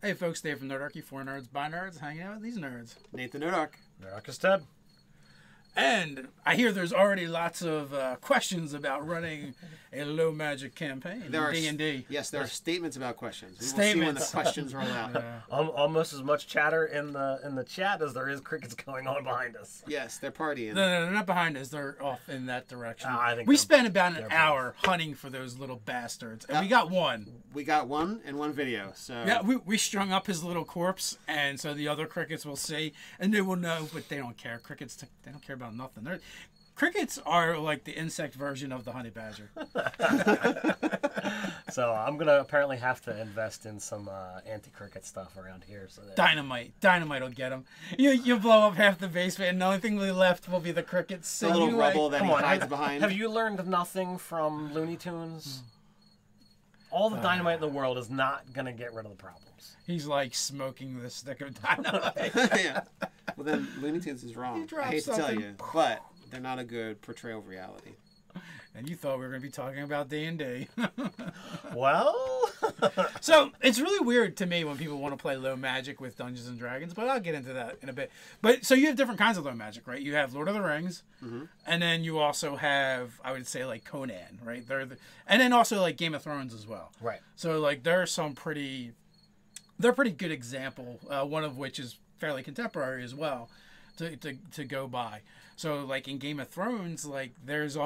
Hey folks, Dave from Nerdarchy, for nerds, by nerds, hanging out with these nerds. Nathan Nerdarch. Nerdarchist Ted. And I hear there's already lots of questions about running a low magic campaign in D&D. Yes, there are statements about questions. We will Statements. see when the questions roll out. Yeah. Almost as much chatter in the chat as there is crickets going on behind us. Yes, they're partying. No, they're not behind us. They're off in that direction. I think we spent about an both. hour hunting for those little bastards, and we got one. We got one in one video. So Yeah, we strung up his little corpse, and so the other crickets will see, and they will know, but they don't care. Crickets, they don't care about nothing. Crickets are like the insect version of the honey badger. So I'm gonna apparently have to invest in some anti-cricket stuff around here. So that... Dynamite will get them. You blow up half the basement, and the only thing left will be the crickets. the little rubble that he hides behind. Have you learned nothing from Looney Tunes? All the dynamite in the world is not gonna get rid of the problems. He's like smoking the stick of dynamite. Yeah. Well, then Looney Tunes is wrong. I hate to tell you, but they're not a good portrayal of reality. And you thought we were going to be talking about D&D. Well, so it's really weird to me when people want to play low magic with Dungeons and Dragons, but I'll get into that in a bit. But so you have different kinds of low magic, right? You have Lord of the Rings, and then you also have, I would say, like Conan, right? And then also like Game of Thrones as well. right. So like there are some they're pretty good example. One of which is fairly contemporary as well to go by. So like in Game of Thrones, like there's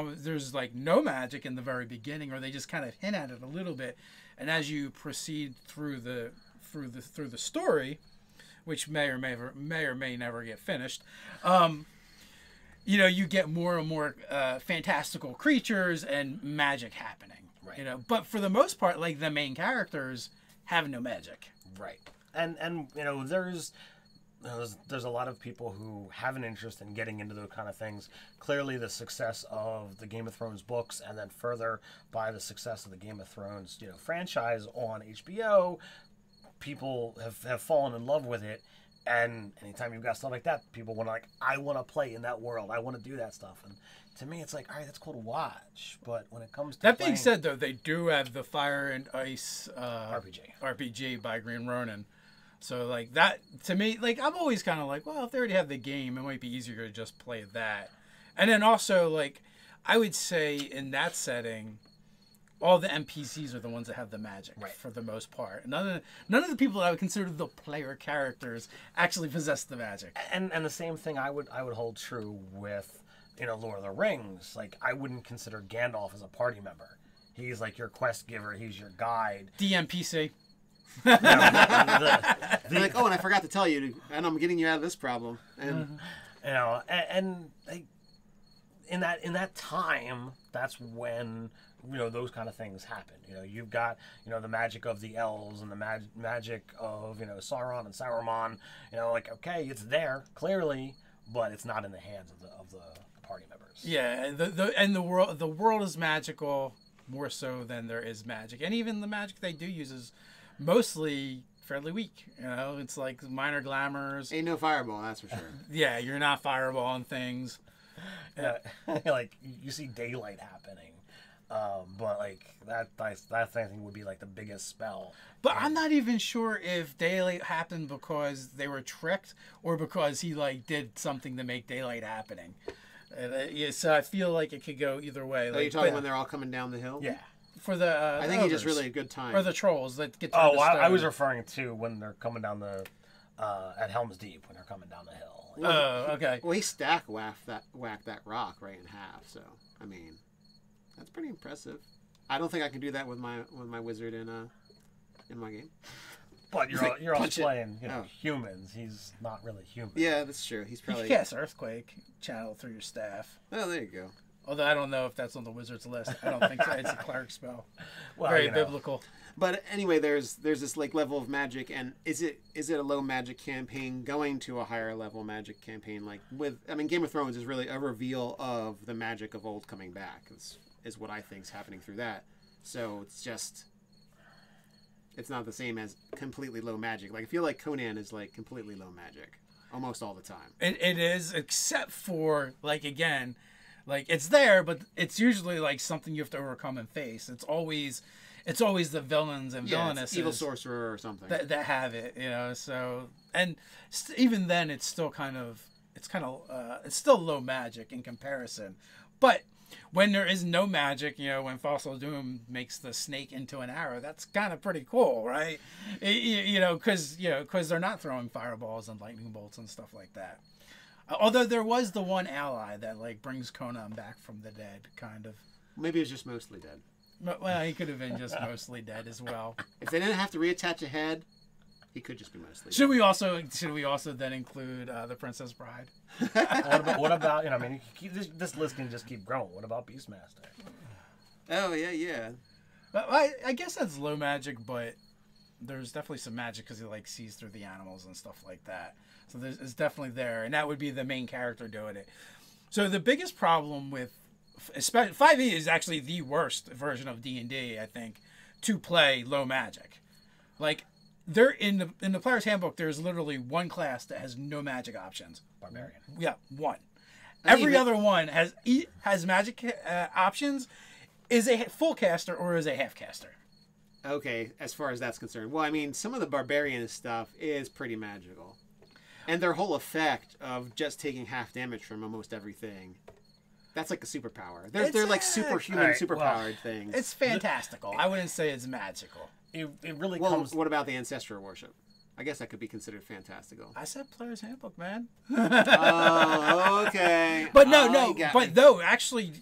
like no magic in the very beginning, or they just kind of hint at it a little bit, and as you proceed through the story, which may or may never get finished, you get more and more fantastical creatures and magic happening. Right. But for the most part, like the main characters have no magic. Right. And there's a lot of people who have an interest in getting into those kind of things. Clearly, the success of the Game of Thrones books, and then further by the success of the Game of Thrones, franchise on HBO, people have fallen in love with it. And anytime you've got stuff like that, people want to I want to play in that world. I want to do that stuff. And to me, it's like, all right, that's cool to watch. But when it comes to that being said, though, they do have the Fire and Ice RPG by Green Ronin. So, like, that, to me, like, I'm always kind of like, well, if they already have the game, it might be easier to just play that. And then also, like, I would say in that setting, all the NPCs are the ones that have the magic, for the most part. None of the people that I would consider the player characters actually possess the magic. And the same thing I would hold true with, Lord of the Rings. Like, I wouldn't consider Gandalf as a party member. He's, like, your quest giver. He's your guide. DMPC. Like, oh, and I forgot to tell you, and I'm getting you out of this problem. And and like, in that time, that's when those kind of things happen. You've got the magic of the elves and the magic of Sauron and Saruman. Like, okay, it's there clearly, but it's not in the hands of the party members. Yeah, the world is magical more so than there is magic, and even the magic they do use is mostly fairly weak. It's like minor glamours. Ain't no fireball, that's for sure. Yeah, you're not fireballing things. Like, you see daylight happening, but like that thing would be like the biggest spell. But I'm not even sure if daylight happened because they were tricked or because he like did something to make daylight happening. So I feel like it could go either way. Are you talking when they're all coming down the hill? Yeah. For the I think he just really a good time. Or the trolls that get. I was referring to when they're coming down at Helm's Deep, when they're coming down the hill. Oh, okay. Well, he whacked that rock right in half. So I mean, that's pretty impressive. I don't think I can do that with my wizard in my game. But you're all playing humans. He's not really human. Yeah, that's true. He's probably. You can cast Earthquake, channel through your staff. Oh, there you go. Although I don't know if that's on the wizard's list. I don't think so. It's a cleric spell. Well, very biblical. But anyway, there's this like level of magic, and is it a low magic campaign going to a higher level magic campaign? Like Game of Thrones is really a reveal of the magic of old coming back. Is what I think is happening through that. So it's not the same as completely low magic. Like I feel like Conan is like completely low magic almost all the time. It is, except for like again. Like, it's there, but it's usually, like, something you have to overcome and face. It's always, it's always the villains and Yeah, villainesses, evil sorcerer or something. that have it, you know. So, and even then, it's still it's still low magic in comparison. But when there is no magic, you know, when Fossil Doom makes the snake into an arrow, that's kind of pretty cool, right? You know, because they're not throwing fireballs and lightning bolts and stuff like that. Although there was the one ally that like brings Conan back from the dead, kind of. Maybe he was just mostly dead. Well, he could have been just mostly dead as well. If they didn't have to reattach a head, he could just be mostly dead. Should we also then include the Princess Bride? what about you know? I mean, this list can just keep growing. What about Beastmaster? Oh yeah. I guess that's low magic, but there's definitely some magic because he like sees through the animals and stuff like that. So it's definitely there, and that would be the main character doing it. So the biggest problem with 5e is actually the worst version of D&D, I think, to play low magic. Like there in the player's handbook, there's literally one class that has no magic options. Barbarian. Yeah, one. Every other one has magic options. Is a full caster or is a half caster. Okay, as far as that's concerned. Well, I mean, some of the barbarian stuff is pretty magical. And their whole effect of just taking half damage from almost everything. That's like a superpower. They're like superhuman, superpowered things. It's fantastical. I wouldn't say it's magical. It really well, comes... what about the ancestral worship? I guess that could be considered fantastical. I said player's handbook, man. Oh, okay. But no, actually,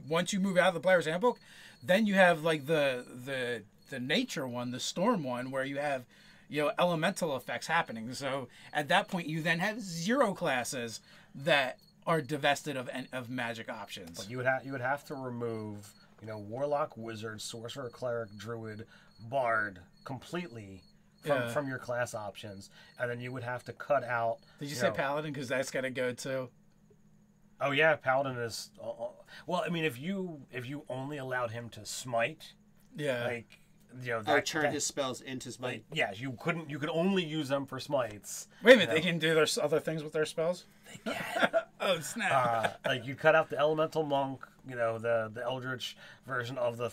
once you move out of the player's handbook, then you have like the nature one, the storm one, where you have, you know, elemental effects happening. So at that point, you then have 0 classes that are divested of magic options. But you would have to remove, you know, warlock, wizard, sorcerer, cleric, druid, bard completely from your class options, and then you would have to cut out. Did you say paladin? Because that's got to go too. Oh yeah, paladin is. Well, I mean, if you only allowed him to smite, like, you know, or turn his spells into smite. Like, yeah, you could only use them for smites. Wait a minute, they can do their other things with their spells. They can. Oh snap! Like you cut out the elemental monk, you know, the eldritch version of the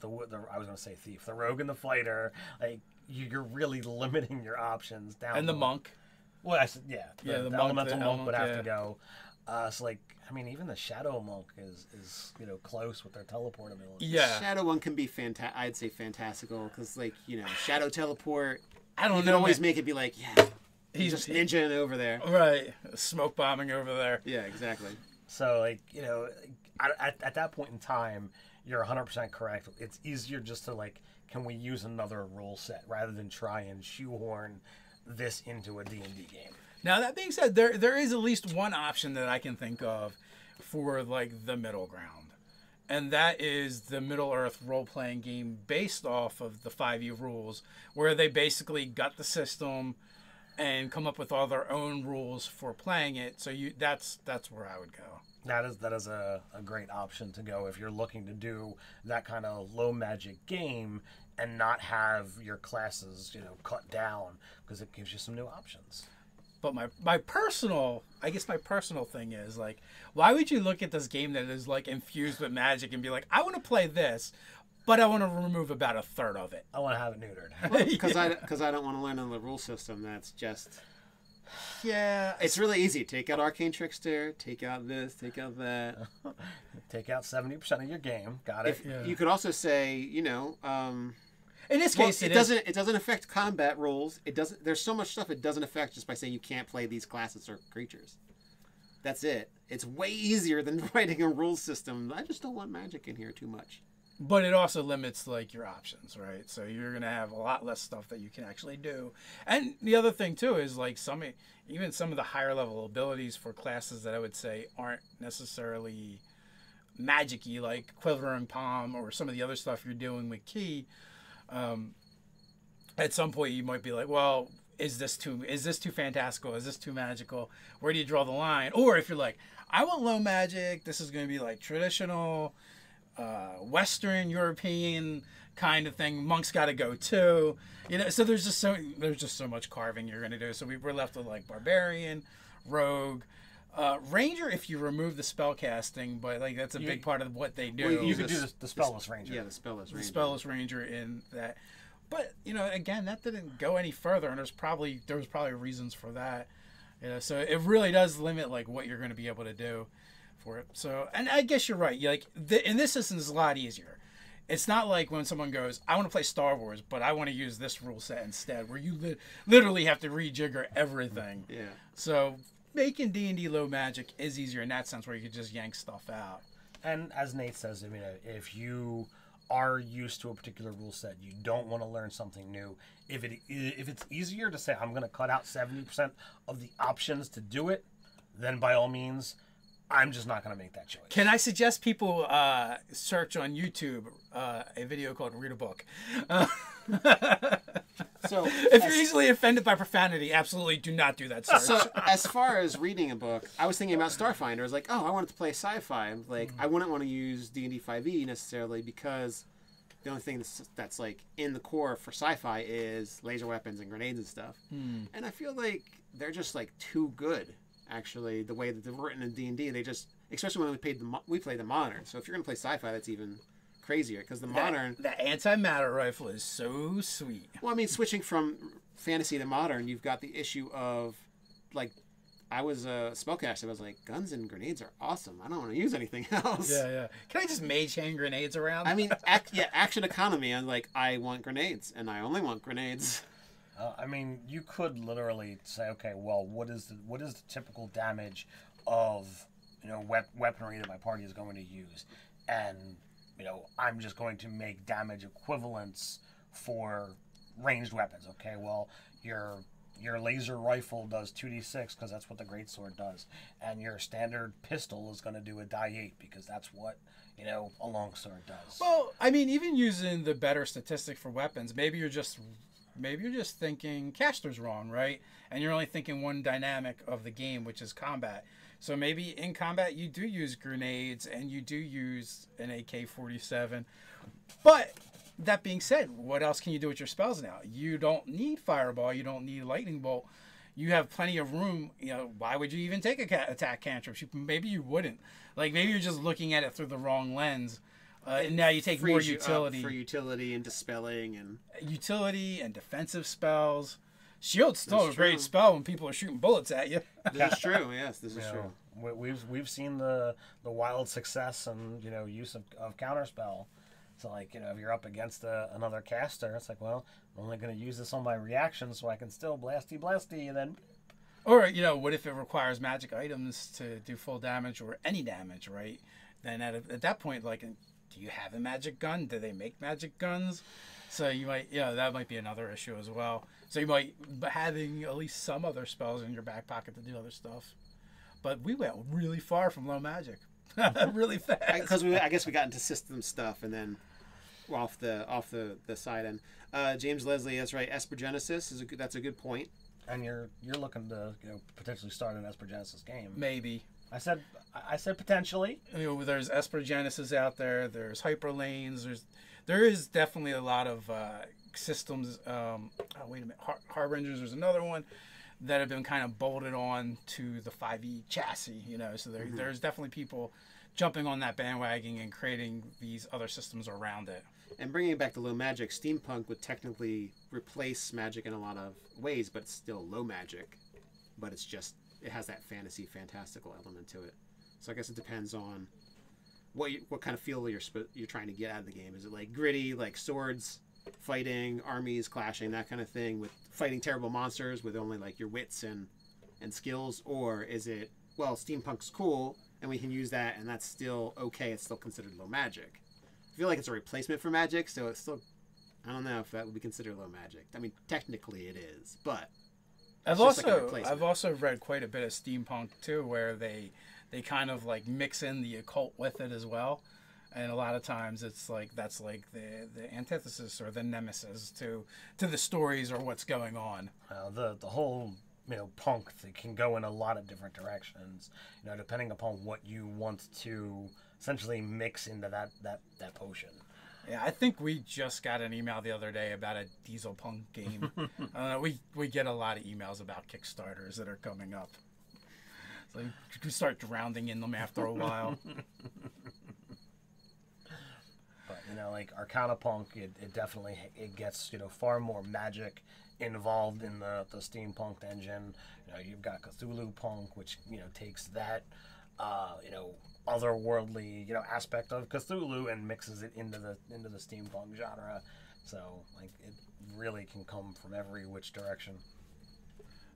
I was gonna say thief, the rogue and the fighter. Like you're really limiting your options down. And the monk. Well, I said the elemental monk would have to go. So like, I mean, even the shadow monk is you know close with their teleport ability. Yeah, the shadow one can be I'd say fantastical because like you know shadow teleport. I don't know. You can always make it be like he's just ninjaing over there. Right, smoke bombing over there. Yeah, exactly. So like you know, at that point in time, you're 100% correct. It's easier just to like, can we use another rule set rather than try and shoehorn this into a D&D game. Now, that being said, there is at least one option that I can think of for, like, the middle ground. And that is the Middle-earth role-playing game based off of the 5e rules, where they basically gut the system and come up with all their own rules for playing it. So that's where I would go. That is a great option to go if you're looking to do that kind of low magic game and not have your classes, you know, cut down, because it gives you some new options. But my personal thing is, like, why would you look at this game that is, like, infused with magic and be like, I want to play this, but I want to remove about a third of it. I want to have it neutered. Because I don't want to learn on the rule system. That's just... Yeah. It's really easy. Take out Arcane Trickster, take out this, take out that. Take out 70% of your game. Got it. You could also say, you know... in this case, it doesn't affect combat rules. It doesn't. There's so much stuff it doesn't affect just by saying you can't play these classes or creatures. That's it. It's way easier than writing a rule system. I just don't want magic in here too much. But it also limits, like, your options, right? So you're gonna have a lot less stuff that you can actually do. And the other thing too is, like, even some of the higher level abilities for classes that I would say aren't necessarily magic-y, like Quivering Palm or some of the other stuff you're doing with Key. At some point you might be like, well, is this too fantastical? Is this too magical? Where do you draw the line? Or if you're like, I want low magic, this is going to be like traditional, Western European kind of thing. Monk's got to go too. You know, so there's just so much carving you're going to do. So we're left with like barbarian, rogue, Ranger, if you remove the spell casting, but like that's a big part of what they do. You could do the spellless Ranger. Yeah, the spellless Ranger. The spellless Ranger in that. But again, that didn't go any further, and there was probably reasons for that. So it really does limit like what you're going to be able to do for it. So, and I guess you're right. In this instance, it's a lot easier. It's not like when someone goes, I want to play Star Wars, but I want to use this rule set instead, where you literally have to rejigger everything. Yeah. So making D&D low magic is easier in that sense, where you could just yank stuff out. And as Nate says, I mean, if you are used to a particular rule set, you don't want to learn something new. If it's easier to say, I'm going to cut out 70% of the options to do it, then by all means, I'm just not going to make that choice. Can I suggest people search on YouTube a video called Read a Book? So if you're easily offended by profanity, absolutely do not do that search. So as far as reading a book, I was thinking about Starfinder. I was like, oh, I wanted to play sci-fi. I'm like, I wouldn't want to use D&D 5e necessarily, because the only thing that's like in the core for sci-fi is laser weapons and grenades and stuff. And I feel like they're just like too good. Actually, the way that they're written in D&D, they just, especially when we play the modern. So if you're going to play sci-fi, that's even crazier, because the modern... That antimatter rifle is so sweet. Well, I mean, switching from fantasy to modern, you've got the issue of, like, I was a spellcaster. I was like, guns and grenades are awesome. I don't want to use anything else. Yeah. Can I just mage hand grenades around? I mean, action economy. I'm like, I want grenades, and I only want grenades. I mean, you could literally say, okay, well, what is the typical damage of weaponry that my party is going to use, and I'm just going to make damage equivalents for ranged weapons. Okay, well, your laser rifle does 2d6 because that's what the greatsword does, and your standard pistol is going to do a die 8 because that's what a longsword does. Well, I mean, even using the better statistic for weapons, maybe you're just thinking caster's wrong, right? And you're only thinking one dynamic of the game, which is combat. So maybe in combat you do use grenades and you do use an AK-47. But that being said, what else can you do with your spells now? You don't need fireball. You don't need lightning bolt. You have plenty of room. Why would you even take attack cantrips? Maybe you wouldn't. Like, maybe you're just looking at it through the wrong lens. And now you take more utility. For utility and dispelling and... Utility and defensive spells. Shield's still a great spell when people are shooting bullets at you. This is true, yes, this is true. We've seen the wild success and use of counterspell. So like if you're up against another caster, it's like, well, I'm only going to use this on my reaction so I can still blasty and then. Or what if it requires magic items to do full damage or any damage, right? Then at that point, like, do you have a magic gun? Do they make magic guns? So you might, that might be another issue as well. So you might having at least some other spells in your back pocket to do other stuff. But we went really far from low magic, really fast. Because I guess we got into system stuff and then off the side end. James Leslie, that's right. Espergenesis that's a good point. And you're looking to potentially start an Espergenesis game. Maybe. I said potentially. There's Espergenesis out there. There's Hyperlanes. There is definitely a lot of systems. Wait a minute, Harbingers. There's another one that have been kind of bolted on to the 5e chassis. So there's definitely people jumping on that bandwagon and creating these other systems around it. And bringing it back to low magic, steampunk would technically replace magic in a lot of ways, but it's still low magic. But it has that fantasy, fantastical element to it. So I guess it depends on what kind of feel you're trying to get out of the game. Is it like gritty, like swords, fighting, armies clashing, that kind of thing, with fighting terrible monsters with only like your wits and skills? Or is it, well, steampunk's cool and we can use that and that's still okay, it's still considered low magic? I feel like it's a replacement for magic, so it's still, I don't know if that would be considered low magic. I mean, technically it is, but I've also read quite a bit of steampunk too, where they kind of like mix in the occult with it as well, and a lot of times it's like that's like the antithesis or the nemesis to the stories or what's going on. The whole punk that can go in a lot of different directions, depending upon what you want to essentially mix into that potion. Yeah, I think we just got an email the other day about a diesel punk game. We get a lot of emails about Kickstarters that are coming up. So you start drowning in them after a while. But, you know, like Arcana Punk, it definitely it gets, you know, far more magic involved in the steampunk engine. You know, you've got Cthulhu Punk, which, you know, takes that, you know, otherworldly, you know, aspect of Cthulhu and mixes it into the steampunk genre. So, like, it really can come from every which direction.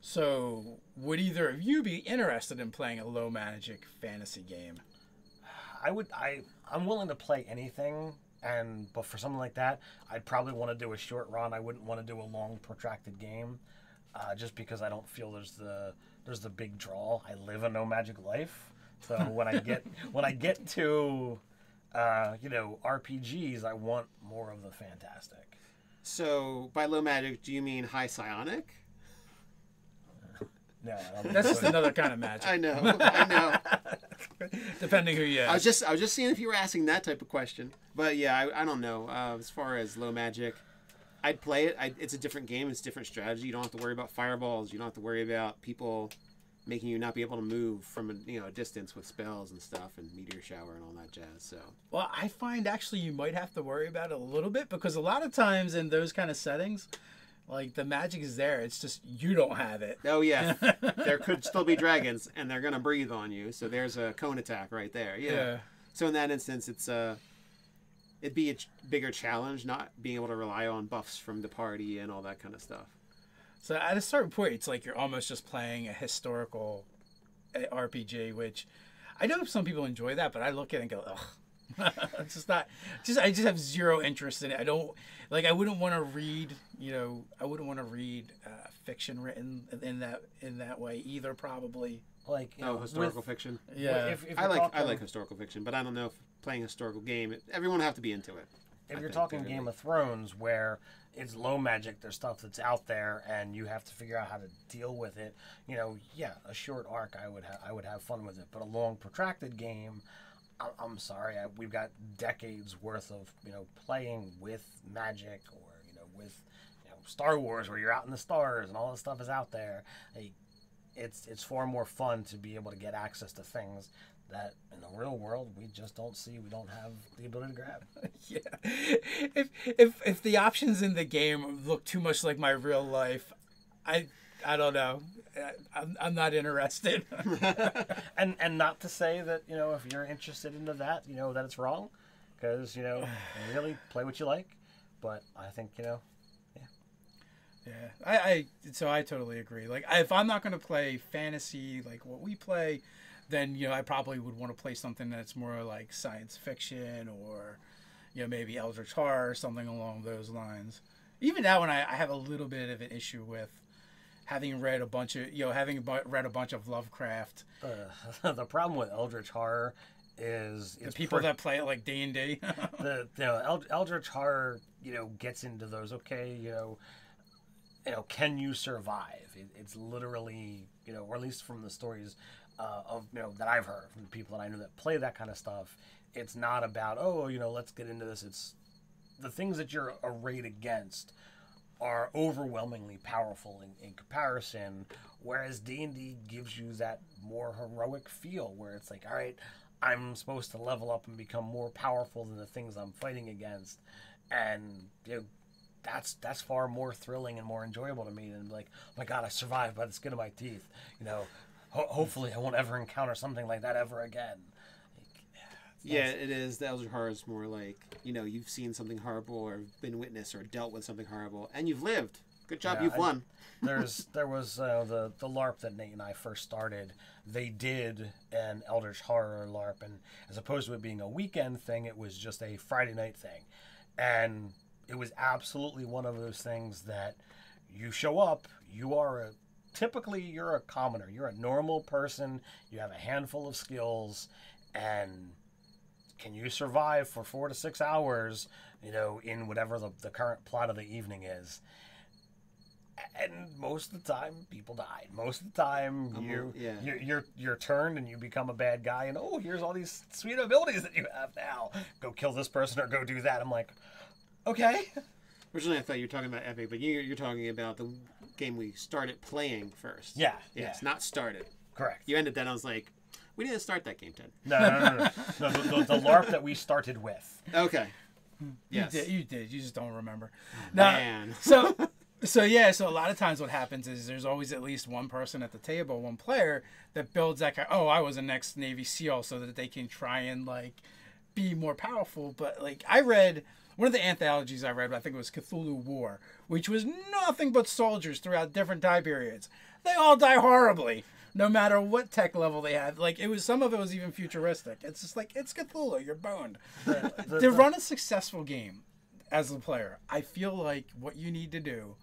So, would either of you be interested in playing a low magic fantasy game? I'm willing to play anything, but for something like that, I'd probably want to do a short run. I wouldn't want to do a long, protracted game, just because I don't feel there's the big draw. I live a no magic life, so when I get to you know, RPGs, I want more of the fantastic. So by low magic, do you mean high psionic? No, that's just another kind of magic. I know. Depending who you ask. I was just seeing if you were asking that type of question. But yeah, I don't know. As far as low magic, I'd play it. It's a different game. It's a different strategy. You don't have to worry about fireballs. You don't have to worry about people making you not be able to move from a distance with spells and stuff and meteor shower and all that jazz. So. Well, I find actually you might have to worry about it a little bit because a lot of times in those kind of settings, like, the magic is there. It's just you don't have it. Oh, yeah. There could still be dragons, and they're going to breathe on you. So there's a cone attack right there. Yeah. So in that instance, it'd be a bigger challenge not being able to rely on buffs from the party and all that kind of stuff. So at a certain point, it's like you're almost just playing a historical RPG, which I know some people enjoy that, but I look at it and go, ugh. It's just not. I just have zero interest in it. I wouldn't want to read. I wouldn't want to read fiction written in that way either. Probably. Like historical fiction. Yeah, if I like historical fiction, but I don't know if playing a historical game. Everyone would have to be into it. If you're talking Game of Thrones, where it's low magic, there's stuff that's out there, and you have to figure out how to deal with it. A short arc, I would have fun with it, but a long, protracted game. I'm sorry, we've got decades worth of playing with magic, or with Star Wars, where you're out in the stars and all this stuff is out there. It's far more fun to be able to get access to things that in the real world we just don't see. We don't have the ability to grab. Yeah, if the options in the game look too much like my real life, I don't know. I'm not interested. and not to say that if you're interested into that, that it's wrong, because really play what you like. But I think yeah. So I totally agree. Like, if I'm not going to play fantasy like what we play, then I probably would want to play something that's more like science fiction, or maybe Eldritch Horror or something along those lines. Even that one I have a little bit of an issue with, having read a bunch of Lovecraft. The problem with Eldritch Horror is the people that play it like D&D. Eldritch Horror gets into those can you survive? It's literally, or at least from the stories of that I've heard from the people that I know that play that kind of stuff. It's not about let's get into this. It's the things that you're arrayed against are overwhelmingly powerful in comparison, whereas D&D gives you that more heroic feel, where it's like, all right, I'm supposed to level up and become more powerful than the things I'm fighting against, and that's far more thrilling and more enjoyable to me than like, oh my God, I survived by the skin of my teeth. Hopefully I won't ever encounter something like that ever again. Yeah, it is. The Eldritch Horror is more like, you've seen something horrible or been witness or dealt with something horrible, and you've lived. Good job, you've won. There was the LARP that Nate and I first started. They did an Eldritch Horror LARP, and as opposed to it being a weekend thing, it was just a Friday night thing. And it was absolutely one of those things that you show up, typically you're a commoner, you're a normal person, you have a handful of skills, and can you survive for 4 to 6 hours, in whatever the current plot of the evening is? And most of the time, people died. Most of the time, you're turned and you become a bad guy, and here's all these sweet abilities that you have now. Go kill this person or go do that. I'm like, okay. Originally, I thought you were talking about Epic, but you're talking about the game we started playing first. Yeah. Yes, not started. Correct. You ended that, and I was like, we didn't start that game, Ted. No. The LARP that we started with. Okay. Yes. You did. You just don't remember. Man. So a lot of times what happens is there's always at least one person at the table, one player that builds that guy. Oh, I was a next Navy SEAL, so that they can try and like be more powerful. But like I read one of the anthologies I read, I think it was Cthulhu War, which was nothing but soldiers throughout different time periods. They all die horribly, no matter what tech level they had. Like it was, some of it was even futuristic. It's just like, it's Cthulhu, you're boned. To run a successful game as a player, I feel like what you need to do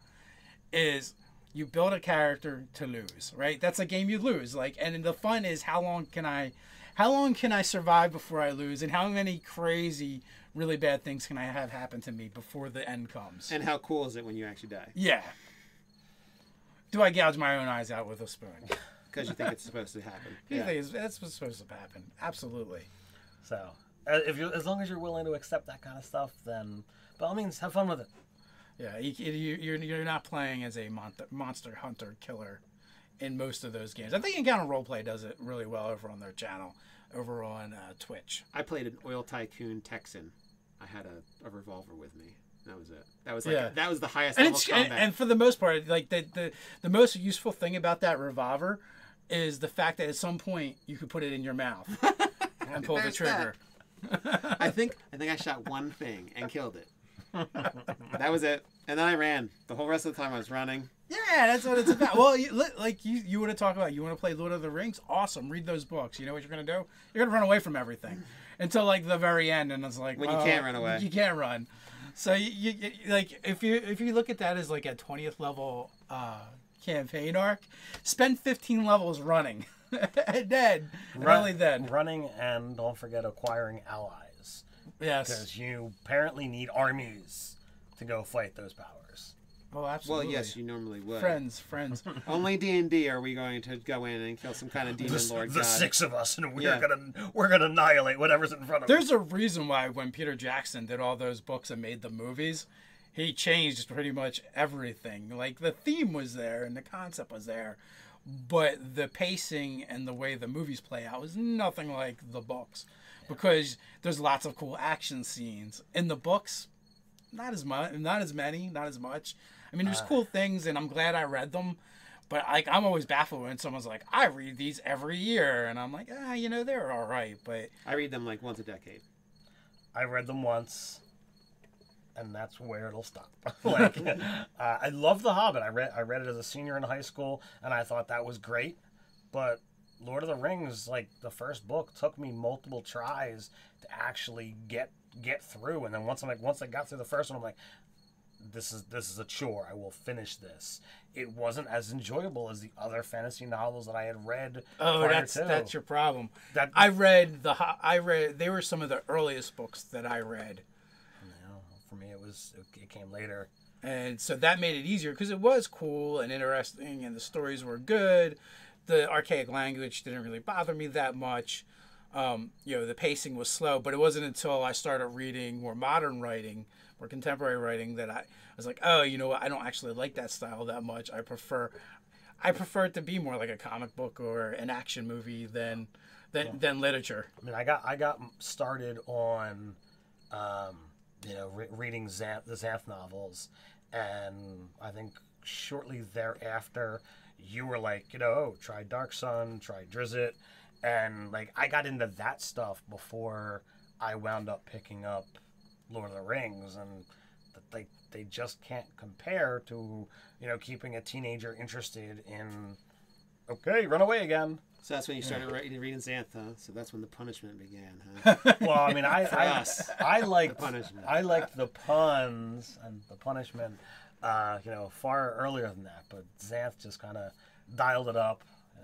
is you build a character to lose, right? That's a game you lose. Like, and the fun is how long can I survive before I lose, and how many crazy, really bad things can I have happen to me before the end comes? And how cool is it when you actually die? Yeah. Do I gouge my own eyes out with a spoon? Because you think it's supposed to happen. You think that's what's supposed to happen? Absolutely. So, as long as you're willing to accept that kind of stuff, then by all means, have fun with it. Yeah, you're not playing as a monster hunter killer in most of those games. I think Encounter Roleplay does it really well over on their channel, over on Twitch. I played an oil tycoon Texan. I had a revolver with me. That was it. That was like that was the highest level of combat. And for the most part, like the most useful thing about that revolver is the fact that at some point you could put it in your mouth and pull the trigger. I think I shot one thing and killed it. That was it. And then I ran. The whole rest of the time I was running. Yeah, that's what it's about. Well, you want to talk about, you want to play Lord of the Rings? Awesome. Read those books. You know what you're going to do? You're going to run away from everything until like the very end, and it's like, when you can't run away. You can't run. So you like if you look at that as like a 20th level campaign arc, spend 15 levels running. And then only then running, and don't forget acquiring allies. Yes, because you apparently need armies to go fight those powers. Oh, absolutely. Well, yes, you normally would. Friends. Only D&D are we going to go in and kill some kind of demon lord god. The six of us, and we're gonna annihilate whatever's in front of us. There's a reason why when Peter Jackson did all those books and made the movies, he changed pretty much everything. Like the theme was there and the concept was there, but the pacing and the way the movies play out was nothing like the books, because there's lots of cool action scenes in the books. Not as many. I mean, there's cool things, and I'm glad I read them. But like, I'm always baffled when someone's like, "I read these every year," and I'm like, they're all right. But I read them like once a decade. I read them once, and that's where it'll stop. Like, I love The Hobbit. I read it as a senior in high school, and I thought that was great. But Lord of the Rings, like the first book, took me multiple tries to actually get through, and then once I got through the first one, I'm like, this is a chore. I will finish this. It wasn't as enjoyable as the other fantasy novels that I had read. That's your problem. They were some of the earliest books that I read. For me, it came later, and so that made it easier because it was cool and interesting, and the stories were good. The archaic language didn't really bother me that much. The pacing was slow, but it wasn't until I started reading more modern writing, more contemporary writing, that I was like, oh, you know what? I don't actually like that style that much. I prefer it to be more like a comic book or an action movie than literature. I mean, I got started on, reading the Xanth novels, and I think shortly thereafter, you were like, try Dark Sun, try Drizzt. And like, I got into that stuff before I wound up picking up Lord of the Rings, and they just can't compare to keeping a teenager interested in, okay, run away again. So that's when you started reading Xanth, huh? So that's when the punishment began, huh? Well, I mean, I liked the puns and the punishment, far earlier than that. But Xanth just kind of dialed it up.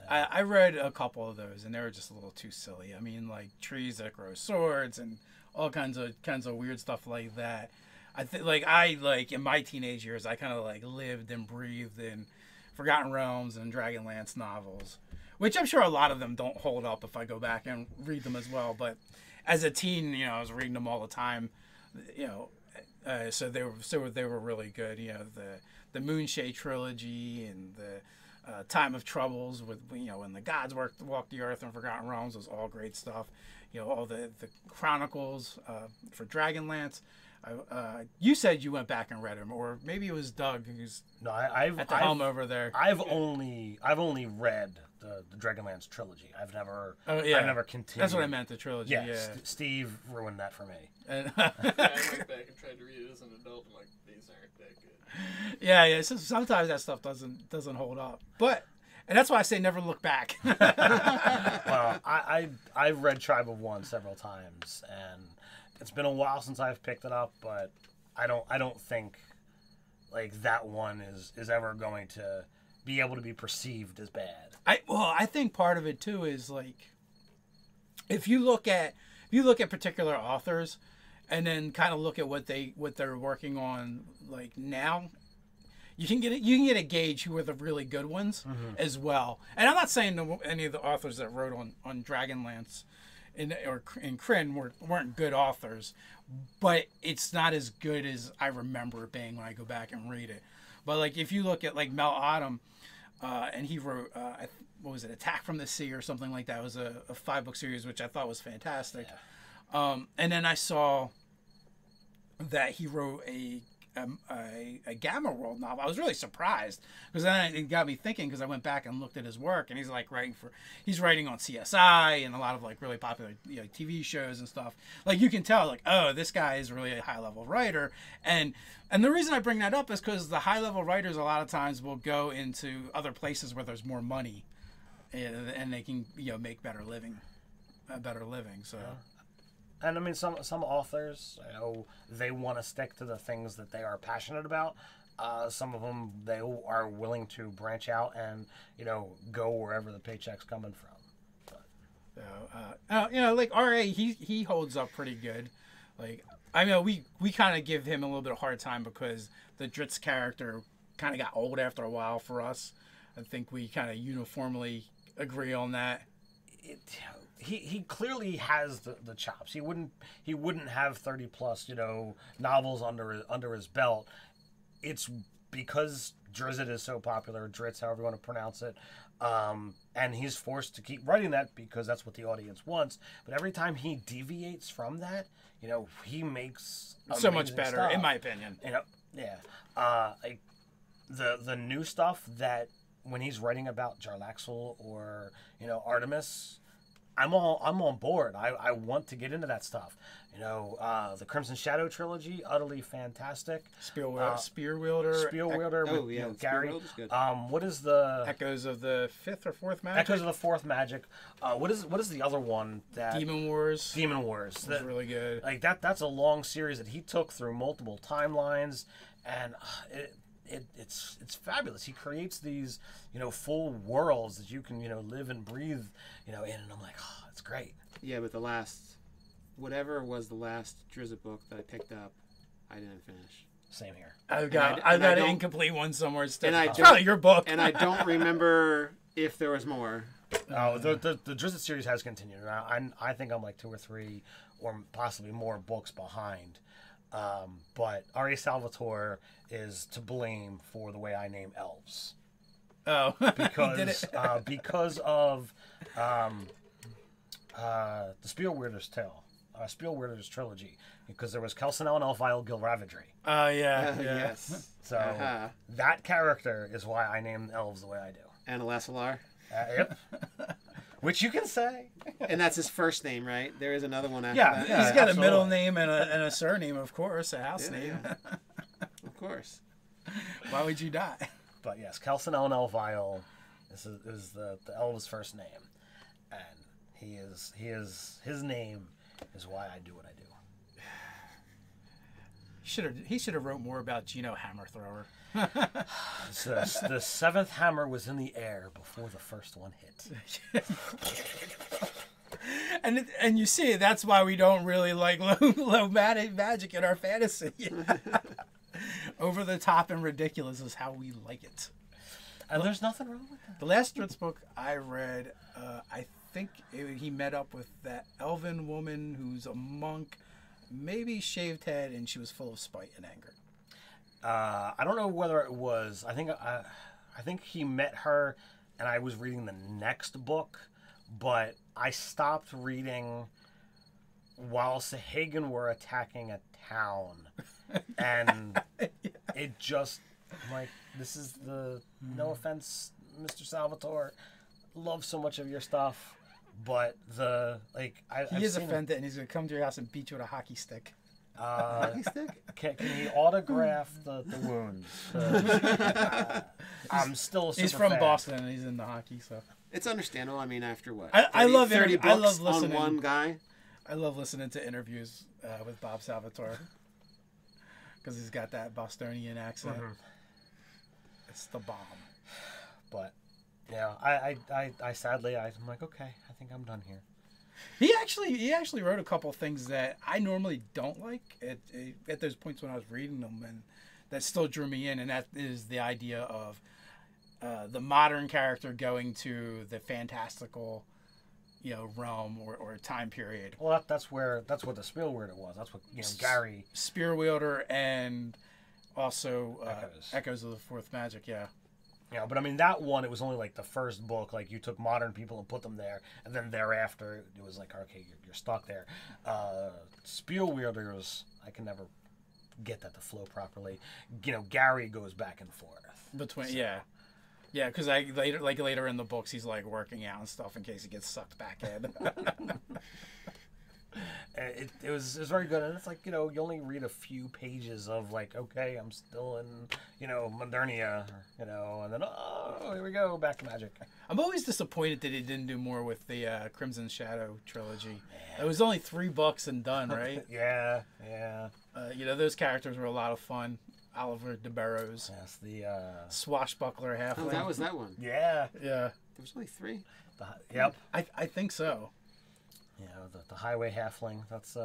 I read a couple of those, and they were just a little too silly. I mean, like trees that grow swords and all kinds of weird stuff like that. I think in my teenage years, I kind of like lived and breathed in Forgotten Realms and Dragonlance novels, which I'm sure a lot of them don't hold up if I go back and read them as well. But as a teen, I was reading them all the time. So they were really good. The Moonshade trilogy and Time of Troubles with when the gods walked the earth and Forgotten Realms was all great stuff. All the Chronicles for Dragonlance. You said you went back and read them, or maybe it was Doug who's I've at the helm over there. I've only read the Dragonlance trilogy. I've never continued. That's what I meant, the trilogy. Yeah. Steve ruined that for me. And I went back and tried to read it as an adult. I'm like, these aren't that good. Yeah. So sometimes that stuff doesn't hold up, and that's why I say never look back. Well, I've read Tribe of One several times, and it's been a while since I've picked it up, but I don't think like that one is ever going to be able to be perceived as bad. I think part of it too is like if you look at particular authors and then kind of look at what they're working on like now, you can get a gauge who are the really good ones as well. And I'm not saying any of the authors that wrote on Dragonlance in Kryn weren't good authors, but it's not as good as I remember it being when I go back and read it. But like if you look at like Mel Autumn, and he wrote what was it, Attack from the Sea or something like that. It was a 5-book series which I thought was fantastic. Yeah. And then I saw that he wrote a Gamma World novel. I was really surprised because then it got me thinking, because I went back and looked at his work, and he's writing on CSI and a lot of like really popular TV shows and stuff. Like you can tell like, oh, this guy is really a high level writer. And the reason I bring that up is because the high level writers a lot of times will go into other places where there's more money and they can make better living. So yeah. And I mean, some authors, they want to stick to the things that they are passionate about. Some of them, they are willing to branch out and, go wherever the paycheck's coming from. But. Like R.A., he holds up pretty good. Like, I know we kind of give him a little bit of a hard time because the Dritz character kind of got old after a while for us. I think we kind of uniformly agree on that. He clearly has the chops. He wouldn't have 30 plus novels under his belt. It's because Drizzt is so popular, Dritz, however you want to pronounce it, and he's forced to keep writing that because that's what the audience wants. But every time he deviates from that, he makes so much better, stuff. in my opinion. Like the new stuff that when he's writing about Jarlaxle or Artemis, I'm on board. I want to get into that stuff. The Crimson Shadow trilogy, utterly fantastic. Spear Wielder. Oh yeah, Gary. Is good. What is the Echoes of the 5th or 4th Magic? Echoes of the 4th Magic. What is the other one that Demon Wars? Demon Wars. That's really good. Like that's a long series that he took through multiple timelines, and it's fabulous. He creates these full worlds that you can live and breathe in, and I'm like, oh, it's great. Yeah, but whatever was the last Drizzt book that I picked up, I didn't finish. Same here. I've got an incomplete one somewhere still. And it's probably your book. And I don't remember if there was more. Oh, the Drizzt series has continued. I think I'm like 2 or 3 or possibly more books behind. But R.A. Salvatore is to blame for the way I name elves. Oh, because of the Spielweirder's tale, Spielweirder's trilogy, because there was Kelsenel and Elfile Gilravadry. Oh yeah, yes. So that character is why I name elves the way I do. And Elasalar. Yep. Which you can say. And that's his first name, right? There is another one after that. Yeah, he's got absolutely. A middle name and a surname, of course, a house name. Yeah. Of course. Why would you die? But yes, Kelsenel and Elfile is the elf's first name, and his name is why I do what I do. He should have wrote more about Geno Hammerthrower. So the 7th hammer was in the air before the first one hit. And you see, that's why we don't really like low magic in our fantasy. Over the top and ridiculous is how we like it. And there's nothing wrong with that. The last Dritz book I read, I think he met up with that elven woman who's a monk, maybe shaved head, and she was full of spite and anger. I don't know whether it was. I think I think he met her, and I was reading the next book, but I stopped reading while Sahagan were attacking a town, and it just, like, this is the, no offense, Mr. Salvatore, love so much of your stuff, but the, like, he is offended, and he's gonna come to your house and beat you with a hockey stick. Hockey stick? Can he autograph the wounds? I'm still a super He's from fan. Boston, and he's into hockey, so. It's understandable. I mean, after what? I love 30 interview- I books love listening. on one guy? I love listening to interviews with Bob Salvatore because he's got that Bostonian accent. It's the bomb. But yeah, I sadly, I'm like, okay, I think I'm done here. He actually wrote a couple things that I normally don't like at those points when I was reading them, and that still drew me in. And that is the idea of the modern character going to the fantastical, realm or time period. Well, that's what the Spielweirder was. That's what Gary Spear wielder and also Echoes. Echoes of the Fourth Magic. Yeah. Yeah, but I mean that one, it was only like the first book. Like you took modern people and put them there, and then thereafter it was like, okay, you're stuck there. Spielwielders, I can never get that to flow properly. Gary goes back and forth Between yeah, because later in the books he's like working out and stuff in case he gets sucked back in. It was very good, and it's like you only read a few pages of like, okay, I'm still in Modernia, and then here we go, back to magic. I'm always disappointed that he didn't do more with the Crimson Shadow trilogy. It was only 3 books and done, right? Yeah. Those characters were a lot of fun. Oliver de Barrows. Yes, the swashbuckler halfling. Oh, that was that one. yeah. There was only 3. Yep. I think so. The highway halfling. That's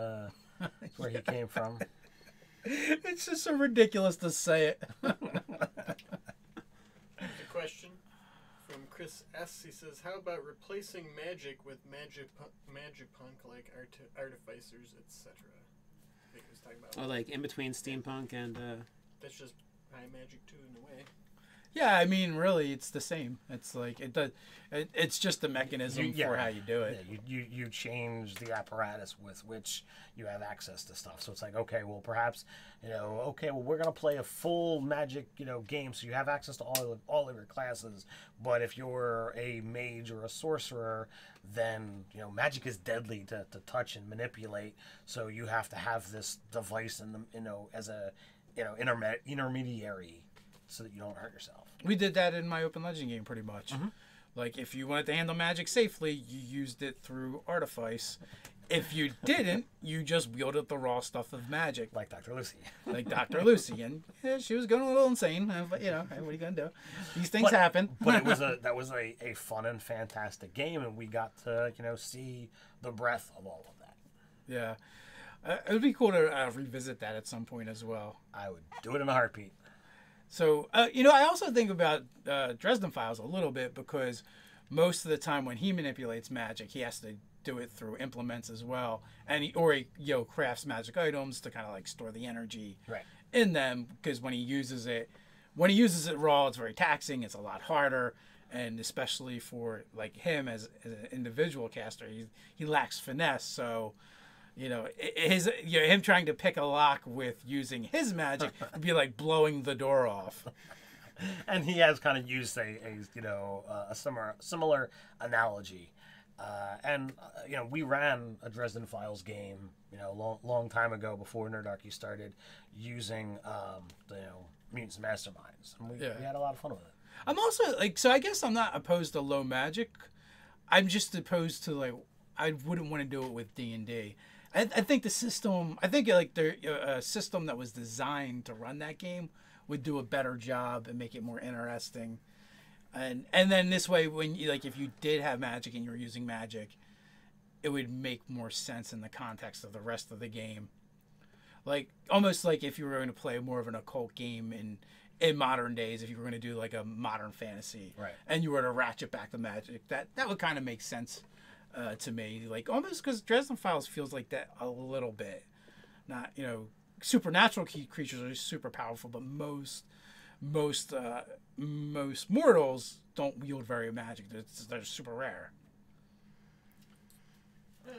where he came from. It's just so ridiculous to say it. A question from Chris S. He says, "How about replacing magic with magipunk like artificers, etc.?" I think he was talking about. Oh, like in between steampunk and. That's just high magic too, in a way. Yeah, I mean, really, it's the same. It's like it does. It's just the mechanism for how you do it. Yeah, you change the apparatus with which you have access to stuff. So it's like, okay, well, perhaps, we're gonna play a full magic, game, so you have access to all of your classes. But if you're a mage or a sorcerer, then magic is deadly to touch and manipulate. So you have to have this device in the as a intermediary, so that you don't hurt yourself. We did that in my Open Legend game pretty much. Like, if you wanted to handle magic safely, you used it through Artifice. If you didn't, you just wielded the raw stuff of magic. Like Dr. Lucy. Like Dr. Lucy. And yeah, she was going a little insane. But, what are you going to do? These things happen. But that was a fun and fantastic game, and we got to, see the breadth of all of that. Yeah. It would be cool to revisit that at some point as well. I would do it in a heartbeat. So, I also think about Dresden Files a little bit because most of the time when he manipulates magic, he has to do it through implements as well. And he crafts magic items to kind of like store the energy in them, because when he uses it raw, it's very taxing. It's a lot harder. And especially for like him as an individual caster, he lacks finesse. So, him trying to pick a lock with using his magic would be like blowing the door off. And he has kind of used a similar analogy. We ran a Dresden Files game, long time ago before Nerdarchy started using, Mutants and Masterminds. And we had a lot of fun with it. I'm also so I guess I'm not opposed to low magic. I'm just opposed to I wouldn't want to do it with D&D. I think the system, a system that was designed to run that game would do a better job and make it more interesting. And then this way, when if you did have magic and you were using magic, it would make more sense in the context of the rest of the game. Almost like if you were going to play more of an occult game in modern days, if you were going to do like a modern fantasy, and you were to ratchet back the magic, that would kind of make sense. To me, almost because Dresden Files feels like that a little bit. Not, supernatural creatures are super powerful, but most most mortals don't wield very magic. They're super rare.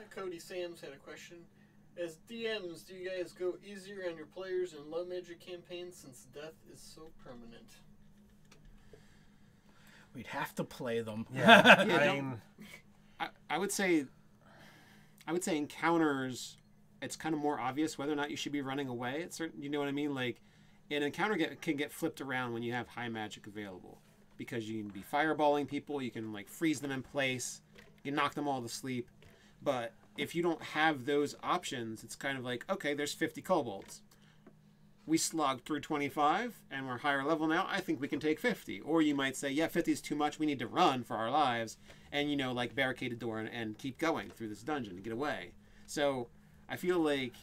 Cody Sams had a question. As DMs, do you guys go easier on your players in low magic campaigns since death is so permanent? We'd have to play them. Yeah, I would say encounters, it's kind of more obvious whether or not you should be running away. It's certain, you know what I mean? Like, an encounter can get flipped around when you have high magic available, because you can be fireballing people, you can like freeze them in place, you can knock them all to sleep. But if you don't have those options, it's kind of like, okay, there's 50 kobolds. We slogged through 25 and we're higher level now. I think we can take 50. Or you might say, yeah, 50 is too much. We need to run for our lives and, you know, like barricade a door and keep going through this dungeon to get away. So I feel like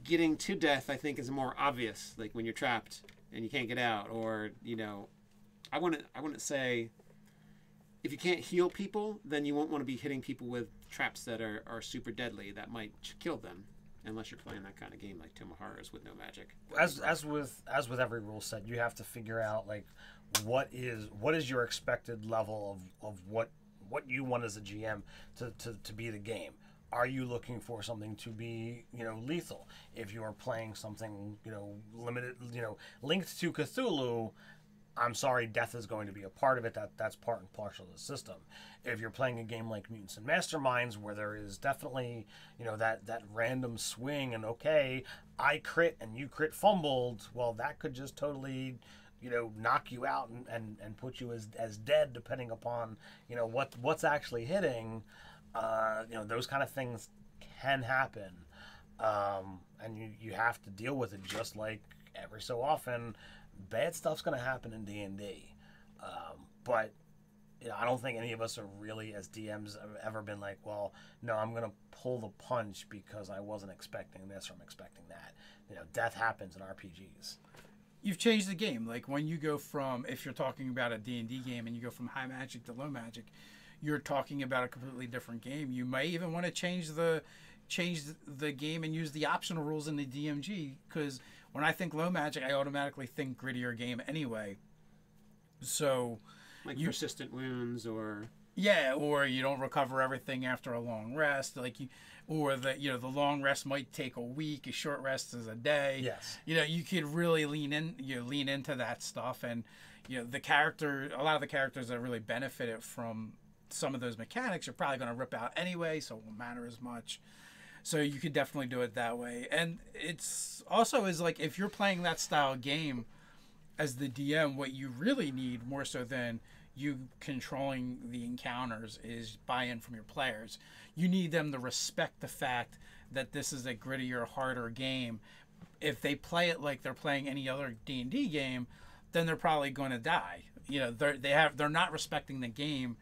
getting to death, I think, is more obvious. Like when you're trapped and you can't get out, or, you know, I wouldn't say if you can't heal people, then you won't want to be hitting people with traps that are super deadly that might kill them, unless you're playing that kind of game like Tome of Horrors with no magic. As with every rule set, you have to figure out like what is your expected level of what you want as a GM to be the game. Are you looking for something to be, you know, lethal? If you are playing something, you know, limited, you know, linked to Cthulhu, I'm sorry, death is going to be a part of it. That's part and parcel of the system. If you're playing a game like Mutants and Masterminds, where there is definitely, you know, that random swing, and okay, I crit and you crit fumbled, well, that could just totally, you know, knock you out and put you as dead, depending upon, you know, what's actually hitting. You know, those kind of things can happen, and you have to deal with it. Just like every so often, bad stuff's going to happen in D&D, but you know, I don't think any of us are really, as DMs, have ever been like, well, no, I'm going to pull the punch because I wasn't expecting this or I'm expecting that. You know, death happens in RPGs. You've changed the game. Like when you go from, if you're talking about a D&D game and you go from high magic to low magic, you're talking about a completely different game. You might even want to change the game and use the optional rules in the DMG, because when I think low magic, I automatically think grittier game anyway. So, like persistent wounds, or or you don't recover everything after a long rest, or the long rest might take a week, a short rest is a day. Yes, you know, you could really lean into that stuff, and you know, a lot of the characters that really benefited from some of those mechanics you're probably going to rip out anyway, so it won't matter as much. So you could definitely do it that way. And it's also is like, if you're playing that style game as the DM, what you really need more so than you controlling the encounters is buy-in from your players. You need them to respect the fact that this is a grittier, harder game. If they play it like they're playing any other D&D game, then they're probably going to die. You know, they're not respecting the game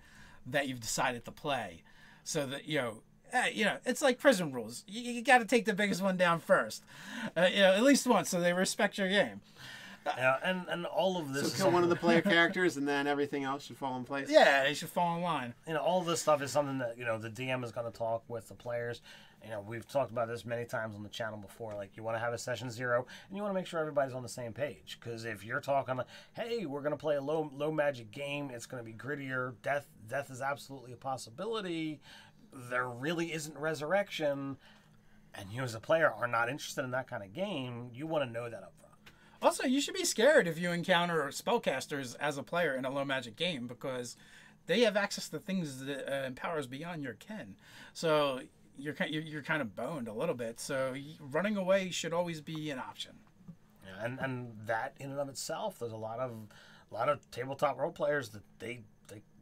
that you've decided to play. So that, you know, it's like prison rules. You got to take the biggest one down first, at least once, so they respect your game. Yeah, and all of this. So kill one of the player characters, and then everything else should fall in place. Yeah, they should fall in line. You know, all this stuff is something that, you know, the DM is going to talk with the players. You know, we've talked about this many times on the channel before. Like, you want to have a session 0, and you want to make sure everybody's on the same page. Because if you're talking like, hey, we're going to play a low magic game, it's going to be grittier. Death is absolutely a possibility. There really isn't resurrection, and you as a player are not interested in that kind of game. You want to know that up front. Also, you should be scared if you encounter spellcasters as a player in a low magic game, because they have access to things that powers beyond your ken. So you're kind of boned a little bit. So running away should always be an option. Yeah, and that in and of itself, there's a lot of tabletop role players that they